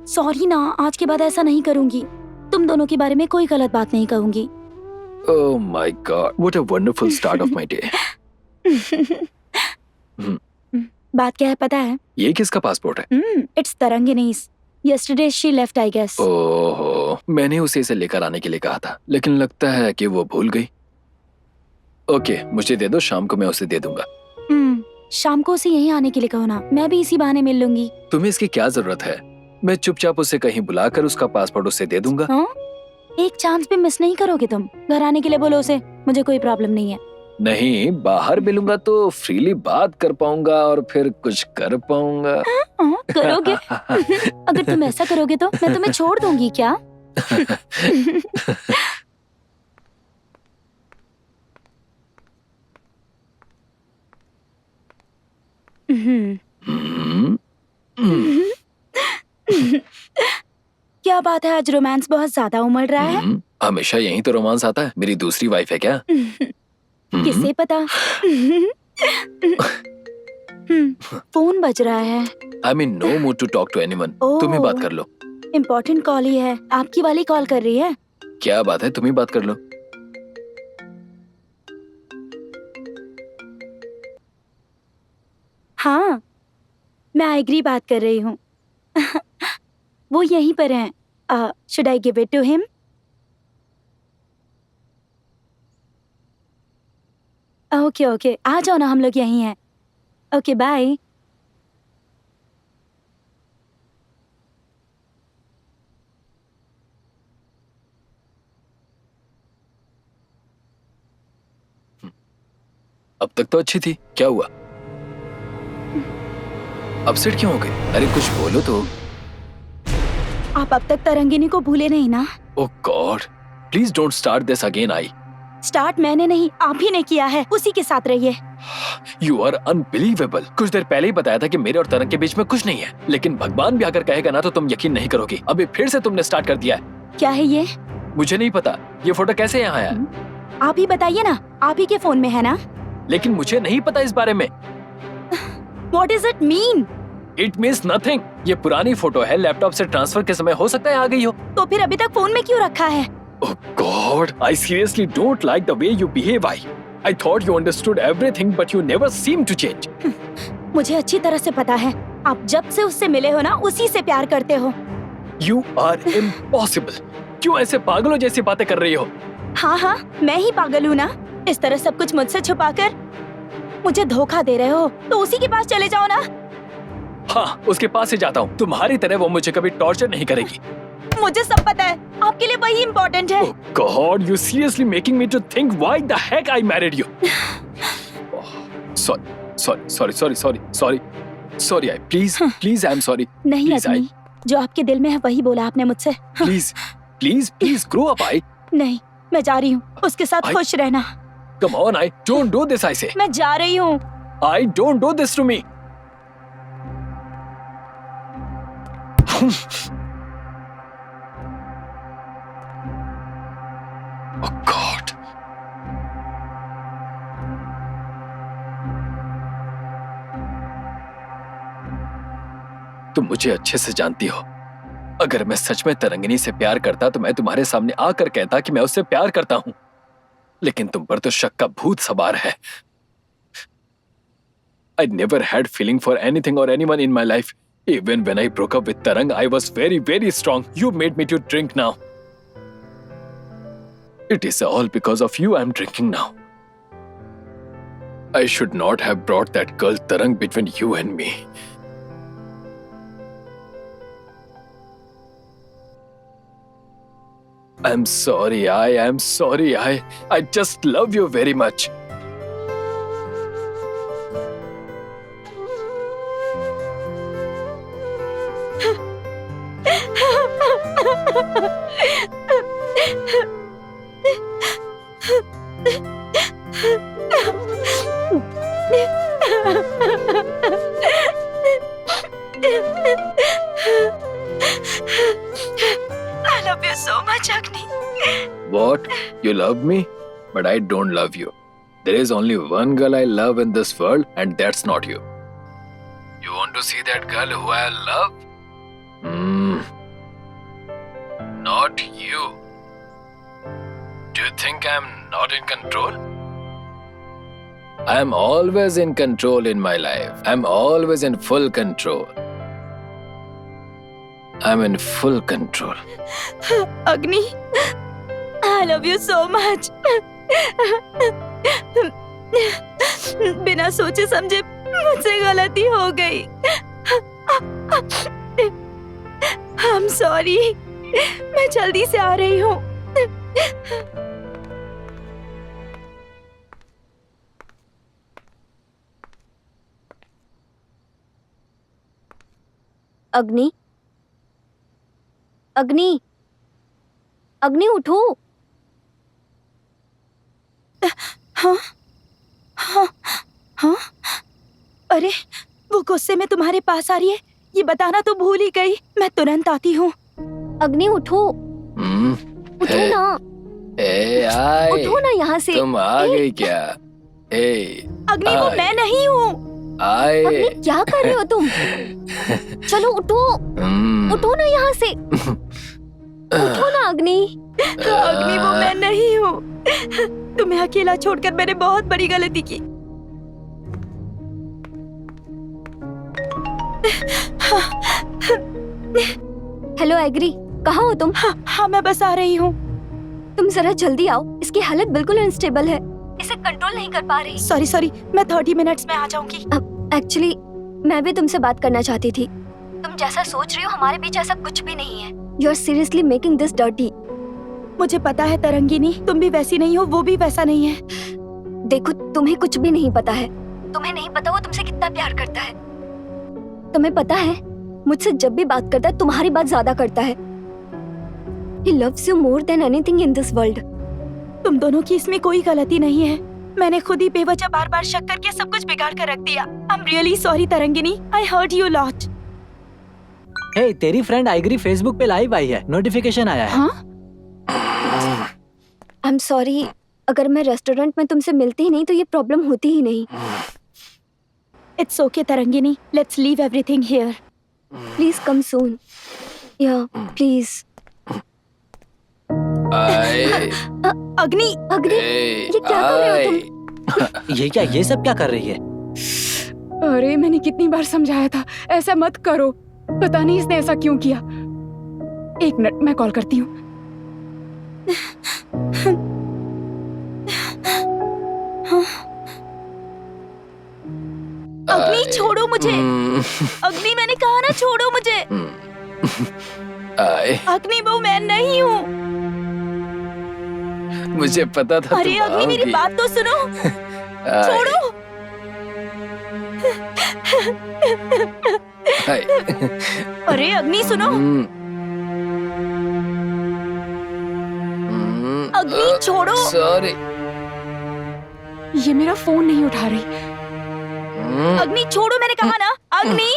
D: सॉरी ना, आज के बाद ऐसा नहीं करूंगी। तुम दोनों के बारे में कोई गलत बात नहीं कहूंगी।
A: Oh my God, what a wonderful start of my day.
D: बात क्या है पता है?
A: ये किसका पासपोर्ट है?
D: It's तरंगिनी's। Yesterday she left, I guess.
A: ओहो, मैंने उसे इसे लेकर आने के लिए कहा था, लेकिन लगता है कि वो भूल गई। ओके, मुझे दे दो, शाम को मैं उसे दे दूंगा।
D: शाम को उसे यहीं आने के लिए कहो ना, मैं भी इसी बहाने मिल लूंगी।
A: तुम्हें इसकी क्या जरूरत है? मैं चुपचाप उसे कहीं बुलाकर उसका पासपोर्ट उसे दे दूंगा।
D: हाँ? एक चांस भी मिस नहीं करोगे तुम? घर आने के लिए बोलो उसे, मुझे कोई प्रॉब्लम नहीं है।
A: नहीं, बाहर मिलूंगा तो फ्रीली बात कर पाऊंगा और फिर कुछ कर पाऊंगा।
D: करोगे? अगर तुम ऐसा करोगे तो मैं तुम्हें छोड़ दूंगी क्या? क्या बात है, आज रोमांस बहुत ज्यादा उमड़ रहा है।
A: हमेशा यही तो रोमांस आता है। मेरी दूसरी वाइफ है क्या?
D: किसे पता? फोन बज रहा है।
A: I mean no mood to talk to anyone. तुम ही बात कर लो।
D: इम्पोर्टेंट कॉल ही है। आपकी वाली कॉल कर रही है।
A: क्या बात है, तुम ही बात कर लो।
D: हाँ, मैं आइग्री बात कर रही हूँ। वो यहीं पर हैं। Should I give it to him? Okay okay, आ जाओ ना, हम लोग यहीं हैं। Okay bye.
A: अब तक तो अच्छी थी, क्या हुआ? अपसेट क्यों हो गई? अरे कुछ बोलो तो।
D: आप अब तक तरंगिनी को भूले नहीं ना?
A: Oh God, please don't start this again. I
D: start मैंने नहीं, आप ही ने किया है। उसी के साथ रहिए।
A: You are unbelievable. कुछ देर पहले ही बताया था कि मेरे और तरंग के बीच में कुछ नहीं है, लेकिन भगवान भी अगर कहेगा ना तो तुम यकीन नहीं करोगी। अभी फिर से तुमने स्टार्ट कर दिया है।
D: क्या है ये?
A: मुझे नहीं पता, ये फोटो कैसे यहाँ आया?
D: आप ही बताइए ना, आप ही के फोन में है ना?
A: लेकिन मुझे नहीं पता इस बारे में।
D: What does it mean?
A: It means nothing। ये पुरानी फोटो है, लैपटॉप से ट्रांसफर के समय हो सकता है आ गई हो।
D: तो फिर अभी तक फोन में क्यों रखा है?
A: Oh God, I seriously don't like the way you behave. I thought you understood everything, but you never seem to change.
D: मुझे अच्छी तरह से पता है, आप जब से उससे मिले हो ना, उसी से प्यार करते हो।
A: You are impossible। क्यों ऐसे पागलों जैसी बातें कर रही हो?
D: हाँ हाँ, मैं ही पागल हूँ ना। इस तरह सब कुछ मुझसे छुपाकर मुझे धोखा दे रहे हो, तो उसी के पास चले जाओ ना।
A: हाँ, उसके पास ही जाता हूँ। तुम्हारी तरह वो मुझे कभी टॉर्चर नहीं करेगी।
D: मुझे सब पता है, आपके लिए वही इम्पोर्टेंट है।
A: Oh God, you seriously making me to think why the heck I married you. Sorry, I please, I'm sorry.
D: नहीं
A: Please,
D: अदमी, जो आपके दिल में है वही बोला आपने मुझसे।
A: Please, grow up, I.
D: नहीं, मैं जा रही हूँ, उसके साथ खुश रहना।
A: Come on, I don't do this, I say.
D: मैं जा रही हूँ।
A: I don't do this to me. Oh God. तुम मुझे अच्छे से जानती हो। अगर मैं सच में तरंगिनी से प्यार करता तो मैं तुम्हारे सामने आकर कहता कि मैं उससे प्यार करता हूं, लेकिन तुम पर तो शक का भूत सवार है। I never had feeling for anything or anyone in my life. Even when I broke up with Tarang, I was very, very strong. You made me to drink now. It is all because of you I'm drinking now. I should not have brought that girl Tarang between you and me. I'm sorry, I am sorry. I just love you very much.
D: I love you so much, Agni.
A: What? You love me? But I don't love you. There is only one girl I love in this world, and that's not you. You want to see that girl who I love? Not you. Do you think I'm not in control? I'm always in control in my life. I'm always in full control. I am in full control.
B: Agni, I love you so much. बिना सोचे समझे मुझसे गलती हो गई। I am sorry. मैं जल्दी से आ रही हूँ।
E: अग्नि, अग्नि, अग्नि उठो।
B: हाँ हाँ हाँ। अरे, वो गुस्से में तुम्हारे पास आ रही है, ये बताना तो भूल ही गई। मैं तुरंत आती हूँ।
E: अग्नि उठो, उठो
A: ए,
E: ना,
A: ए आए,
E: उठो ना यहाँ से।
A: तुम आ गई क्या? ए
B: अग्नि, वो
A: आए।
B: मैं नहीं हूँ।
A: आए।
E: अग्नि, क्या कर रहे हो तुम? चलो उठो, उठो ना यहाँ से। उठो ना अग्नि।
B: अग्नि, वो मैं नहीं हूँ। तुम्हें अकेला छोड़कर मैंने बहुत बड़ी गलती की।
E: हेलो एग्री, कहाँ हो तुम?
B: हाँ, मैं बस आ रही हूँ।
E: तुम जरा जल्दी आओ, इसकी हालत बिल्कुल अनस्टेबल है, इसे कंट्रोल नहीं कर पा रही।
B: सॉरी, मैं 30 मिनट्स में आ जाऊंगी।
E: एक्चुअली मैं भी तुमसे बात करना चाहती थी। तुम जैसा सोच रही हो हमारे बीच ऐसा कुछ भी नहीं है। You are seriously making this dirty.
B: मुझे पता है तरंगिनी, तुम भी वैसी नहीं हो, वो भी वैसा नहीं है।
E: देखो, तुम्हें कुछ भी नहीं पता है। तुम्हें नहीं पता वो तुमसे कितना प्यार करता है। तुम्हें पता है मुझसे जब भी बात करता है तुम्हारी बात ज्यादा करता है। He loves you more than anything in this world.
B: तुम दोनों की इसमें कोई गलती नहीं है। मैंने खुद ही बेवजह बार-बार शक करके सब कुछ बिगाड़ कर रख दिया। I'm really sorry Tarangini, I hurt you a lot.
C: हे, तेरी फ्रेंड आइगरी फेसबुक पे लाइव आई है, नोटिफिकेशन आया है।
B: हाँ?
E: I'm sorry, अगर मैं रेस्टोरेंट में तुमसे मिलती ही नहीं तो ये प्रॉब्लम होती ही नहीं।
B: It's okay Tarangini, let's leave everything here.
E: Please come soon. Yeah, please.
A: आए।
B: अग्नि,
E: अग्नि,
A: ए,
E: ये क्या कर रहे हो तुम?
A: आए।
C: ये क्या, ये सब क्या कर रही है?
B: अरे मैंने कितनी बार समझाया था, ऐसा मत करो। पता नहीं इसने ऐसा क्यों किया। एक मिनट, मैं कॉल करती हूँ। अग्नि, छोड़ो मुझे। अग्नि, मैंने कहा ना, छोड़ो मुझे।
A: आए।
B: अग्नि, वो मैं नहीं हूँ।
A: मुझे पता था
B: अरे
A: तुम
B: अग्नि, मेरी
A: आओगी।
B: बात तो सुनो।
A: आए।
B: छोड़ो।
A: आए।
B: अरे अग्नि, सुनो। अग्नि, छोड़ो।
A: सॉरी।
B: ये मेरा फोन नहीं उठा रही। अग्नि, छोड़ो, मैंने कहा ना। अग्नि।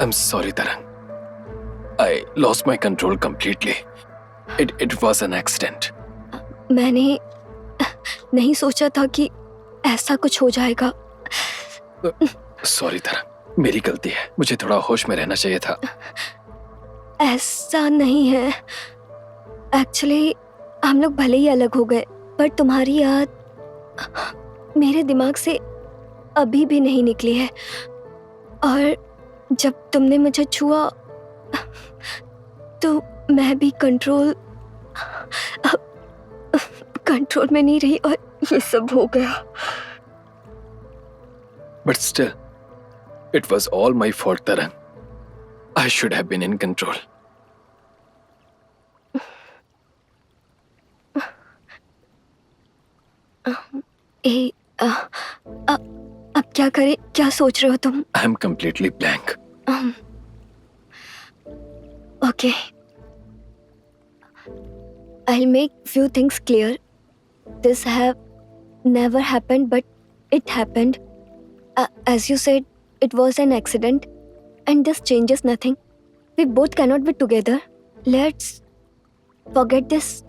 A: I'm sorry, Tarang. I lost my control completely. It was an accident.
E: मैंने नहीं सोचा था कि ऐसा कुछ हो जाएगा।
A: Sorry, Tarang. मेरी गलती है। मुझे थोड़ा होश में रहना चाहिए था।
E: ऐसा नहीं है। एक्चुअली हम लोग भले ही अलग हो गए, पर तुम्हारी याद मेरे दिमाग से अभी भी नहीं निकली है। और जब तुमने मुझे छुआ तो मैं भी कंट्रोल कंट्रोल में नहीं रही और ये सब हो गया।
A: But still, it was all my fault, Tarang. I should have been in control.
E: अब क्या करें? क्या सोच रहे हो तुम?
A: I am completely blank.
E: Okay. I'll make few things clear. This have never happened, but it happened. As you said, it was an accident, and this changes nothing. We both cannot be together. Let's forget this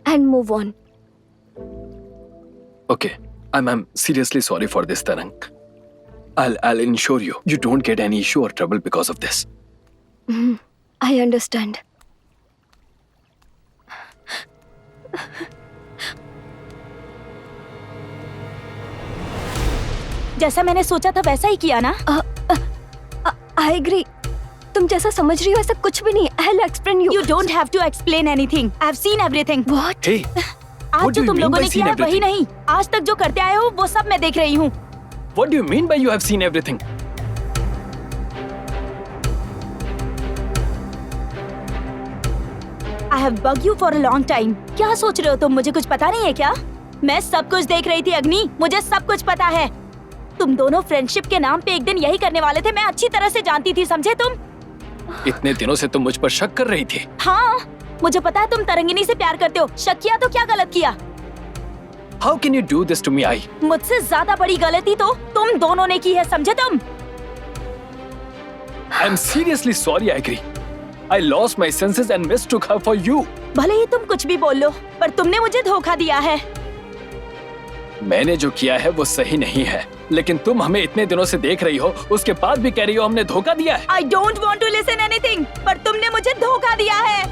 E: and move on.
A: Okay, I'm seriously sorry for this, Tarang. I'll ensure you don't get any issue or trouble because of this.
E: I understand.
D: जैसा मैंने सोचा था वैसा ही किया ना?
E: I agree. तुम जैसा समझ रही हो ऐसा कुछ भी नहीं. I'll explain you.
D: You don't have to explain anything. I've seen everything.
E: What?
A: Hey,
D: आज
A: what do
D: जो
A: you
D: तुम
A: mean
D: लोगों
A: by
D: ने
A: seen
D: किया है वही
A: everything?
D: नहीं. आज तक जो करते आए हो वो सब मैं देख रही हूँ.
A: what do you mean by you have seen everything?
D: I have bugged you for a long time. क्या सोच रहे हो तुम? मुझे कुछ पता नहीं है क्या? मैं सब कुछ देख रही थी अग्नि. मुझे सब कुछ पता है. तुम दोनों फ्रेंडशिप के नाम पे एक दिन यही करने वाले थे. मैं अच्छी तरह से जानती थी, समझे तुम?
A: इतने दिनों से तुम मुझ पर शक कर रही थी.
D: हाँ, मुझे पता है तुम तरंगिनी से प्यार करते हो. शक किया तो क्या गलत किया?
A: How can you do this to me, I?
D: मुझसे ज्यादा बड़ी गलती तो तुम दोनों ने की है, समझे तुम?
A: I'm seriously sorry, I agree. I lost my senses and mistook her for you.
D: भले ही तुम कुछ भी बोल लो, पर तुमने मुझे धोखा दिया है.
A: मैंने जो किया है वो सही नहीं है, लेकिन तुम हमें इतने दिनों से देख रही हो, उसके बाद भी कह रही हो हमने धोखा दिया है.
D: I don't want to listen anything, पर तुमने मुझे धोखा दिया है.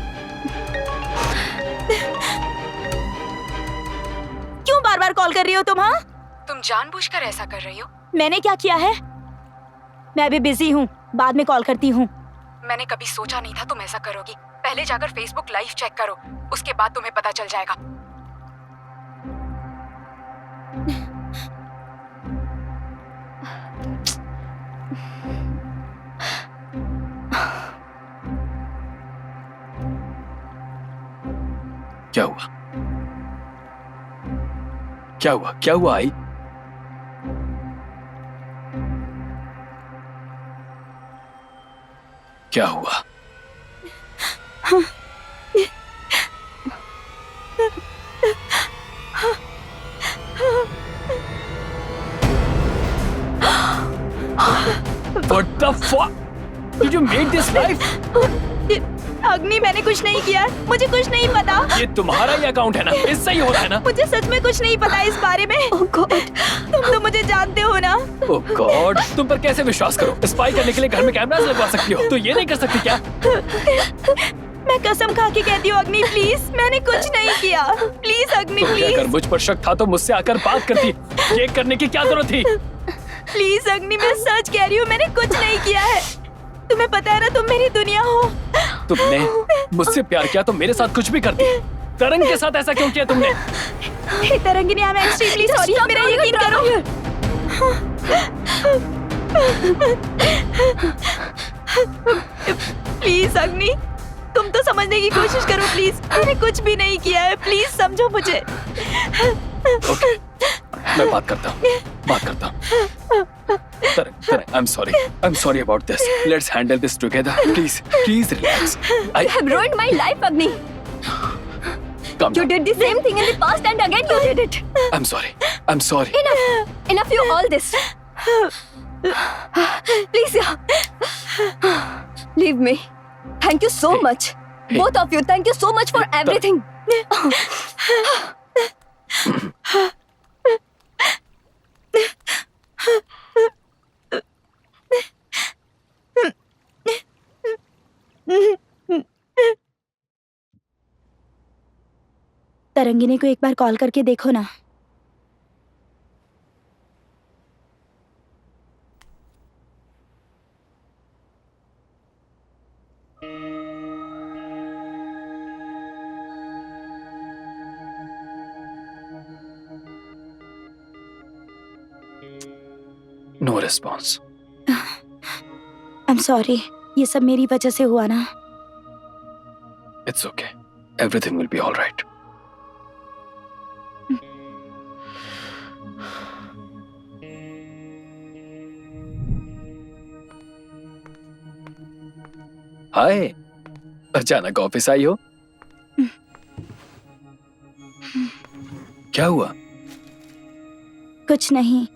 D: क्यों बार-बार कॉल कर रही हो तुम? हाँ,
B: तुम जानबूझकर ऐसा कर रही हो?
D: मैंने क्या किया है? मैं अभी बिजी हूँ, बाद में कॉल करती हूँ.
B: मैंने कभी सोचा नहीं था तुम ऐसा करोगी. पहले जाकर फेसबुक लाइव चेक करो, उसके बाद तुम्हें पता चल जाएगा.
A: क्या हुआ? क्या हुआ? क्या हुआ आई? क्या हुआ? What the fuck? Did you make this live?
D: अग्नि, मैंने कुछ नहीं किया. मुझे कुछ नहीं पता.
A: ये तुम्हारा ही अकाउंट है ना? इससे ही होता है ना?
D: मुझे सच में कुछ नहीं पता इस बारे में.
E: Oh God.
D: तुम तो मुझे जानते हो ना.
A: Oh God, तुम पर कैसे विश्वास करो? स्पाई करने के लिए घर में कैमरास लगवा सकती हो, तो ये नहीं कर सकती क्या?
D: मैं कसम खा के कहती हूँ अग्नि, प्लीज, मैंने कुछ नहीं किया. प्लीज अग्नि,
A: तो
D: प्लीज.
A: अगर मुझ पर शक था तो मुझसे आकर बात करती. ये करने की क्या जरूरत थी?
D: प्लीज अग्नि, मैं सच कह रही हूँ, मैंने कुछ नहीं किया है. तुम्हें पता है ना, तुम मेरी दुनिया हो.
A: तुमने मुझसे प्यार किया तो मेरे साथ कुछ भी करती. तरंग के साथ ऐसा क्यों किया तुमने?
D: Hey Tarangini, I am extremely sorry. मेरा यकीन करो. प्लीज अग्नि, तुम तो समझने की कोशिश करो प्लीज. मैंने कुछ भी नहीं किया है, प्लीज समझो मुझे.
A: ओके, मैं बात करता हूँ. तरंग, I'm sorry about this. Let's handle this together. Please relax.
E: You have ruined my life, Agni.
A: Calm
E: You
A: down.
E: did the same thing in the past and again you did it.
A: I'm sorry.
E: Enough you all this. Please, leave me. Thank you so much.
A: Hey.
E: Both of you, thank you so much for everything.
D: Tarangini को एक बार call करके देखो ना.
A: No response.
D: I am sorry, ये सब मेरी वजह से हुआ ना।
A: It's okay, everything will be all right. Hi, अचानक ऑफिस आई हो? क्या हुआ?
D: कुछ नहीं,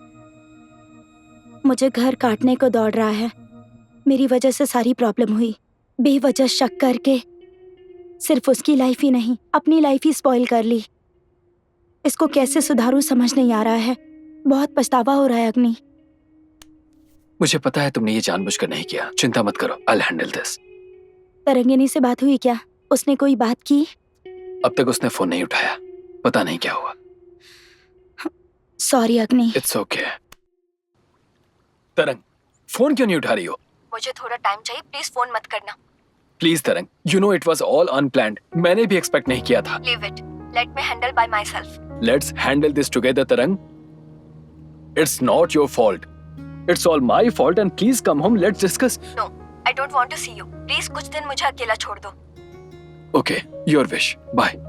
D: मुझे घर काटने को दौड़ रहा है। मेरी वजह से सारी प्रॉब्लम हुई। बेवजह शक करके सिर्फ उसकी लाइफ ही नहीं, अपनी लाइफ ही स्पॉइल कर ली। इसको कैसे सुधारूं समझ नहीं आ रहा है। बहुत पछतावा हो रहा है अग्नि।
A: मुझे पता है तुमने ये जानबूझकर नहीं किया। चिंता मत करो, I will handle this.
D: Tarangini से बात हुई क्या? उसने कोई बात की?
A: अब तक उसने फोन नहीं उठाया, पता नहीं क्या हुआ।
D: सॉरी अग्नि।
A: It's okay. तरंग, फोन क्यों नहीं उठा रही हो?
E: मुझे थोड़ा टाइम चाहिए, प्लीज फोन मत करना।
A: Please Tarang, you know it was all unplanned. मैंने भी एक्सपेक्ट नहीं किया था।
E: Leave it, let me handle by myself.
A: Let's handle this together Tarang. It's not your fault, it's all my fault and please come home, let's discuss.
E: No, I don't want to see you. Please कुछ दिन मुझे अकेला छोड़ दो।
A: Okay, your wish, bye.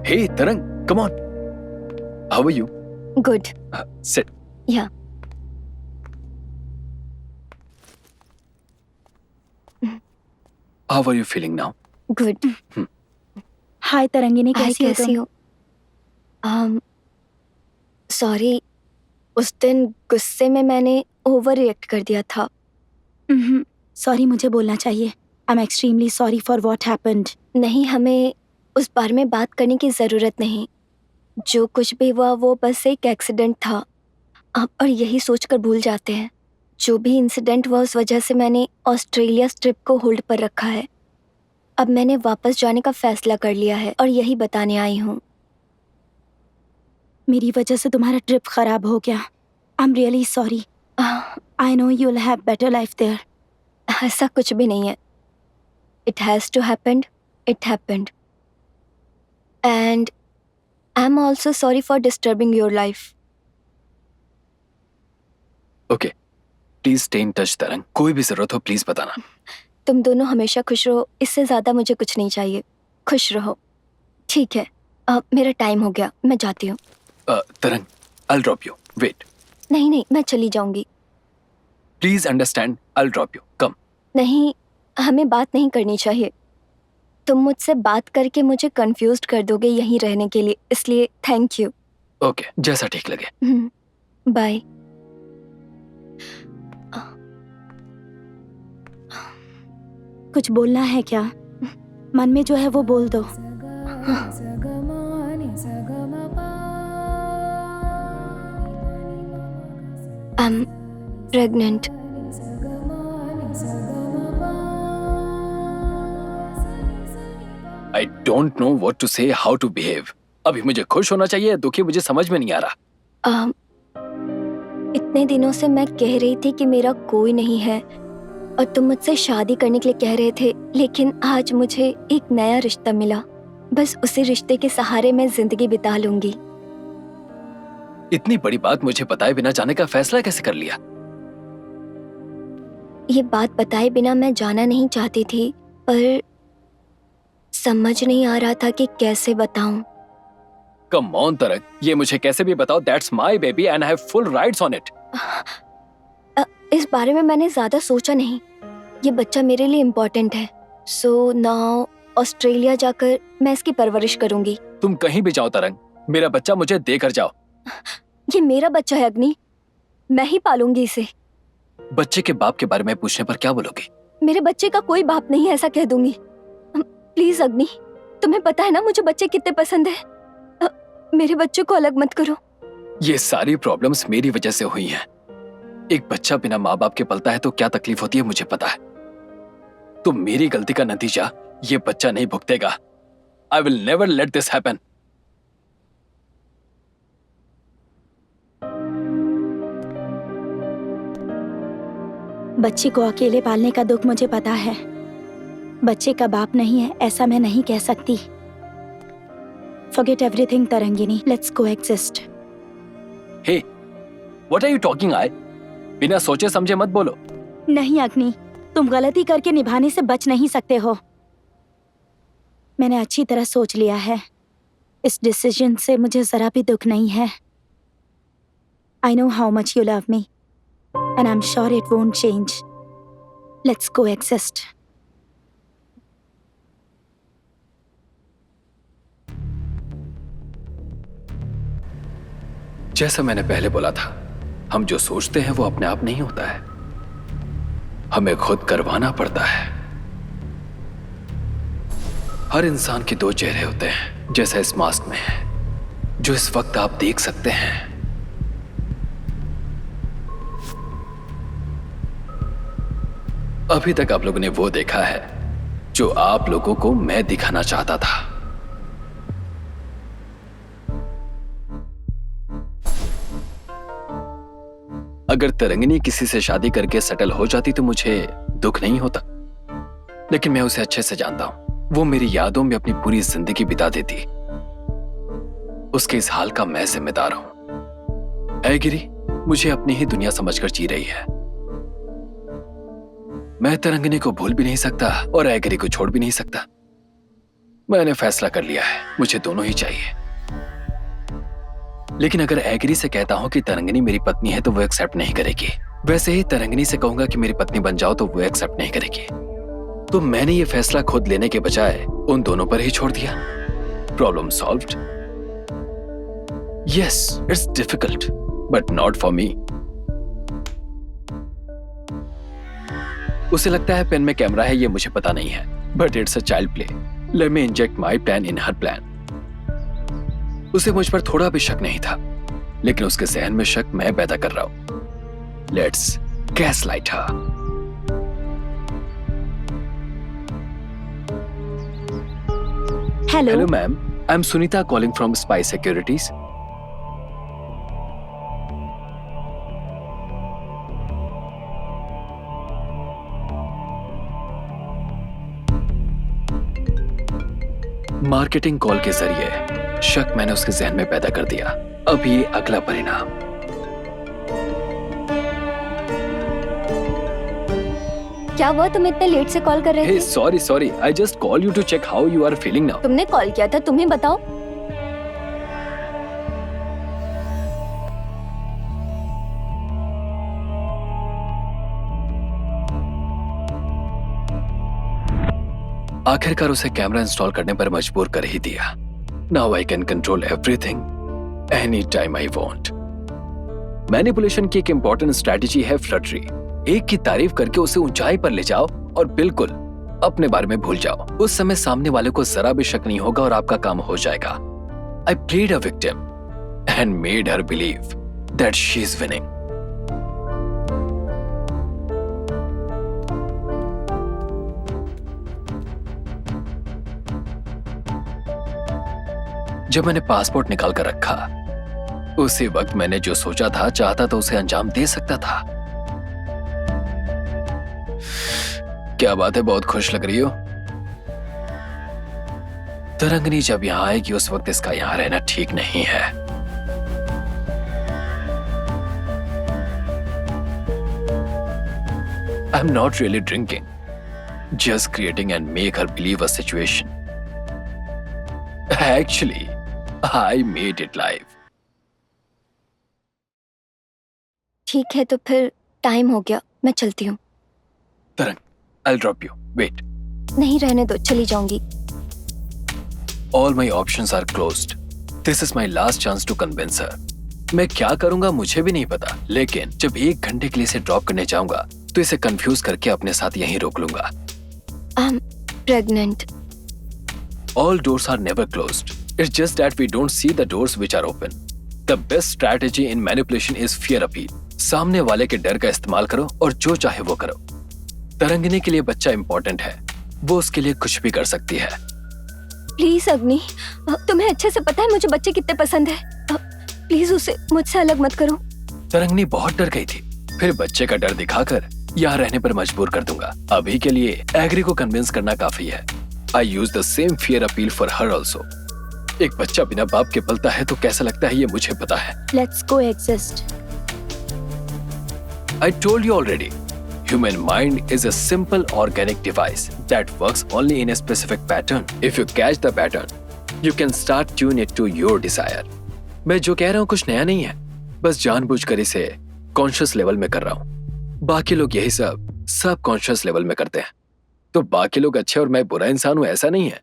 A: Hey, Tarang, come on. How are you?
E: Good.
A: Sit.
E: या
A: How are you feeling now?
E: Good.
D: Hi Tarangini,
E: hi,
D: कैसी हो
E: कैसी
D: तुम?
E: हो? सॉरी, उस दिन गुस्से में मैंने ओवर रिएक्ट कर दिया था।
D: सॉरी, मुझे बोलना चाहिए। आई am extremely sorry for what happened.
E: नहीं, हमें उस बारे में बात करने की ज़रूरत नहीं। जो कुछ भी हुआ वो बस एक एक्सीडेंट था। आप और यही सोचकर भूल जाते हैं। जो भी इंसिडेंट हुआ उस वजह से मैंने ऑस्ट्रेलिया ट्रिप को होल्ड पर रखा है। अब मैंने वापस जाने का फैसला कर लिया है और यही बताने आई हूँ।
D: मेरी वजह से तुम्हारा ट्रिप खराब हो गया। I am really sorry. I know you will have better life there.
E: ऐसा कुछ भी नहीं है। It has to happened, it happened. And I am also sorry for disturbing your life.
A: Okay, please stay in touch, तरंग। कोई भी जरूरत हो प्लीज बताना।
E: तुम दोनों हमेशा खुश रहो, इससे ज़्यादा मुझे कुछ नहीं चाहिए। खुश रहो। ठीक है, मेरा टाइम हो गया, मैं जाती हूँ।
A: तरंग, I'll drop you. Wait.
E: नहीं नहीं, मैं चली जाऊंगी।
A: Please understand, I'll drop you. Come.
E: नहीं, हमें बात नहीं करनी चाहिए। तुम मुझसे बात करके मुझे कंफ्यूज्ड कर दोगे यहीं रहने के लिए, इसलिए थैंक यू।
A: Okay, जैसा ठीक लगे।
E: बाय।
D: कुछ बोलना है क्या? मन में जो है वो बोल दो।
E: I am pregnant.
A: I don't know what to say, how to behave. अभी मुझे खुश होना चाहिए, दुखी मुझे समझ में नहीं आ रहा।
E: इतने दिनों से मैं कह रही थी कि मेरा कोई नहीं है और तुम मुझसे शादी करने के लिए कह रहे थे, लेकिन आज मुझे एक नया रिश्ता मिला। बस उसी रिश्ते के सहारे मैं जिंदगी बिता लूंगी।
A: इतनी बड़ी बात मुझे बताए बिना जाने का फैसला कैसे कर लिया?
E: ये बात बताए बिना मैं जाना नहीं चाहती थी, पर समझ नहीं आ रहा था कि कैसे बताऊं।
A: Come on, तरंग, ये मुझे कैसे भी बताओ। That's my baby and I have full rights on it.
E: इस बारे में मैंने ज्यादा सोचा नहीं। ये बच्चा मेरे लिए इम्पोर्टेंट है। सो नाउ ऑस्ट्रेलिया जाकर मैं इसकी परवरिश करूंगी।
A: तुम कहीं भी जाओ तरंग, मेरा बच्चा मुझे देकर जाओ।
E: ये मेरा बच्चा है अग्नि, मैं ही पालूंगी इसे।
A: बच्चे के बाप के बारे में पूछने पर क्या बोलोगे?
E: मेरे बच्चे का कोई बाप नहीं है, ऐसा कह दूंगी। प्लीज अग्नि, तुम्हें पता है ना मुझे बच्चे कितने पसंद है। मेरे बच्चे को अलग मत करो।
A: ये सारी प्रॉब्लम्स मेरी वजह से हुई हैं। एक बच्चा बिना माँ बाप के पलता है तो क्या तकलीफ होती है मुझे पता है। तो मेरी गलती का नतीजा ये बच्चा नहीं भुगतेगा। I will never let this happen.
D: बच्चे को अकेले पालने का दुख मुझे पता है। बच्चे का बाप नहीं है ऐसा मैं नहीं कह सकती। Forget everything Tarangini, let's coexist।
A: Hey, what are you talking? I बिना सोचे समझे मत बोलो।
D: नहीं अग्नि, तुम गलती करके निभाने से बच नहीं सकते हो। मैंने अच्छी तरह सोच लिया है। इस डिसीजन से मुझे जरा भी दुख नहीं है। I know how much you love me and I'm sure it won't change. Let's coexist।
A: जैसा मैंने पहले बोला था, हम जो सोचते हैं वो अपने आप नहीं होता है, हमें खुद करवाना पड़ता है। हर इंसान के दो चेहरे होते हैं, जैसा इस मास्क में है, जो इस वक्त आप देख सकते हैं। अभी तक आप लोगों ने वो देखा है जो आप लोगों को मैं दिखाना चाहता था। अगर तरंगिनी किसी से शादी करके सेटल हो जाती तो मुझे दुख नहीं होता, लेकिन मैं उसे अच्छे से जानता हूं। वो मेरी यादों में अपनी पूरी जिंदगी बिता देती। उसके इस हाल का मैं जिम्मेदार हूं। ऐ गिरी मुझे अपनी ही दुनिया समझकर जी रही है। मैं तरंगिनी को भूल भी नहीं सकता और ऐ गिरी को छोड़ भी नहीं सकता। मैंने फैसला कर लिया है, मुझे दोनों ही चाहिए। लेकिन अगर ऐगिरी से कहता हूं कि तरंगिनी मेरी पत्नी है तो वो एक्सेप्ट नहीं करेगी। वैसे ही तरंगिनी से कहूंगा कि मेरी पत्नी बन जाओ तो वो एक्सेप्ट नहीं करेगी। तो मैंने ये फैसला खुद लेने के बजाय उन दोनों पर ही छोड़ दिया। Problem solved. Yes, it's difficult but not for me. उसे लगता है पेन में कैमरा है, ये मुझे पता नहीं है, but it's a child play. Let me inject my plan in her plan. उसे मुझ पर थोड़ा भी शक नहीं था, लेकिन उसके जहन में शक मैं पैदा कर रहा हूं। Let's gaslight her.
D: Hello
A: ma'am, I am Sunita calling from spy securities. Marketing call के जरिए शक मैंने उसके जहन में पैदा कर दिया। अब ये अगला परिणाम।
E: क्या हुआ, तुम इतने लेट से कॉल कर रहे थे?
A: Sorry, I just call you to check how you are feeling now.
E: तुमने कॉल किया था, तुम ही बताओ।
A: आखिरकार उसे कैमरा इंस्टॉल करने पर मजबूर कर ही दिया। Now I can control everything any time I want. Manipulation की एक इंपॉर्टेंट स्ट्रेटजी है फ्लर्टरी। एक की तारीफ करके उसे ऊंचाई पर ले जाओ और बिल्कुल अपने बारे में भूल जाओ। उस समय सामने वाले को जरा भी शक नहीं होगा और आपका काम हो जाएगा। I played a victim and made her believe that she is winning. जब मैंने पासपोर्ट निकाल कर रखा, उसी वक्त मैंने जो सोचा था, चाहता तो उसे अंजाम दे सकता था। क्या बात है, बहुत खुश लग रही हो। तरंगिनी जब यहां आएगी उस वक्त इसका यहां रहना ठीक नहीं है। I am not really drinking, just creating and make her believe a situation. Actually, I made it live.
E: ठीक है, तो फिर टाइम हो गया, मैं चलती हूँ।
A: तरंग, I'll drop you. Wait.
E: नहीं, रहने दो, चली जाऊंगी।
A: All my options are closed. This is my last chance to convince her. मैं क्या करूंगा मुझे भी नहीं पता, लेकिन जब 1 घंटे के लिए इसे ड्रॉप करने जाऊंगा तो इसे कंफ्यूज करके अपने साथ यहीं रोक लूंगा।
E: I'm pregnant.
A: All doors are never closed. It's just that we don't see the doors which are open. The best strategy in manipulation is fear appeal. सामने वाले के डर का इस्तेमाल करो और जो चाहे वो करो। तरंगिनी के लिए बच्चा इंपॉर्टेंट है, वो उसके लिए कुछ भी कर सकती है।
E: प्लीज अग्नि, तुम्हें अच्छे से पता है मुझे बच्चे कितने पसंद है। प्लीज उसे मुझसे अलग मत करो।
A: तरंगनी बहुत डर गई थी। फिर बच्चे का डर दिखाकर यहाँ रहने पर मजबूर कर दूंगा। अभी के लिए एग्री को कन्विंस करना काफी है। I use the same fear appeal for her also. एक बच्चा बिना बाप के पलता है तो कैसा लगता है ये मुझे पता है।
D: Let's coexist.
A: I told you already. Human mind is a simple organic device that works only in a specific pattern. If you catch the pattern, you can start tune it to your desire. मैं जो कह रहा हूँ कुछ नया नहीं है, बस जानबूझकर इसे कॉन्शियस लेवल में कर रहा हूँ। बाकी लोग यही सब कॉन्शियस लेवल में करते हैं। तो बाकी लोग अच्छे और मैं बुरा इंसान हूँ ऐसा नहीं है।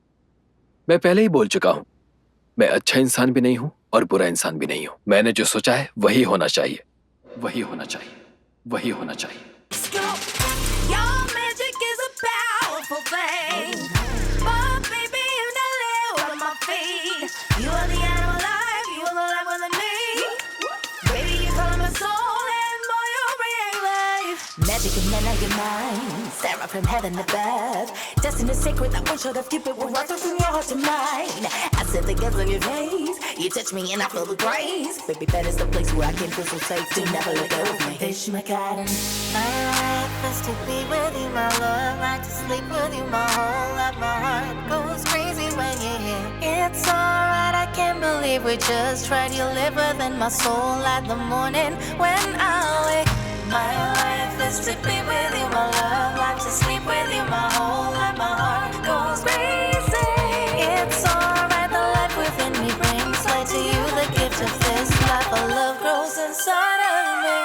A: मैं पहले ही बोल चुका हूँ, मैं अच्छा इंसान भी नहीं हूँ और बुरा इंसान भी नहीं हूँ। मैंने जो सोचा है वही होना चाहिए, वही होना चाहिए, वही होना चाहिए।
G: Your magic is a powerful thing, but baby you not live on my feet. You are the animal life, you are the life within me. Baby you color my soul and boy you bring life. Magic in men of your mind, Sarah from heaven above. Destiny sacred, I wish I'd have keep it right from your heart to mine. I said the girls on your face, you touch me and I feel the grace. Baby that is the place where I can feel so safe to never let go of me. Fish my garden. My life is to be with you, my love. Like to sleep with you, my whole life. My heart goes crazy when you're here. It's alright, I can't believe we just tried. You live within my soul at the morning when I wake. My life is to be with you, my love. Like to sleep with you, my whole life. My heart goes crazy. It's alright, the life within me brings light to you. The gift of this life, a love grows inside of me.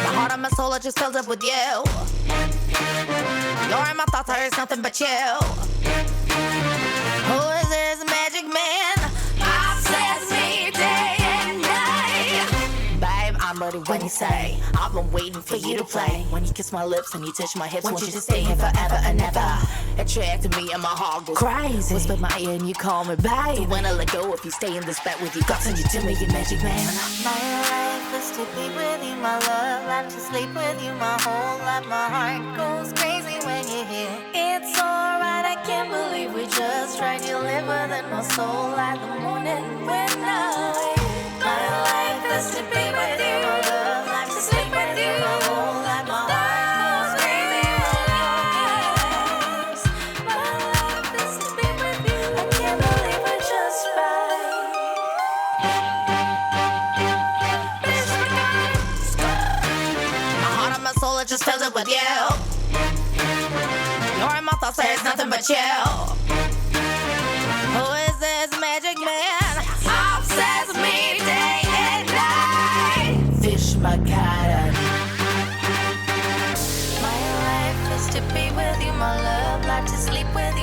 G: My heart and my soul are just filled up with you. You're in my thoughts, there is nothing but you. Who is this magic man? Obsess me day and night. Babe, I'm ready when you say I've been waiting for you to play. When you kiss my lips and you touch my hips, want you to stay here forever and ever. Attracted me and my heart goes crazy. Whisper my ear and you call me babe. When I let go, if you stay in this bed with you, God send you to me, you magic man. My life is to be with you, my love. Life to sleep with you, my whole life. My heart goes crazy when you're here. It's alright, I can't believe we just tried. You live within my soul at the morning when I wake. My life is to be with you, my love. Life to sleep with you, my whole life. My heart goes crazy when you're yours. My life is to be with you. I can't believe we just tried. My heart and my soul are just filled up with you. You're in my thoughts, there's nothing but you. Who is this magic man? Obsess me day and night. Fish my garden. My life is to be with you, my love. Life to sleep with you.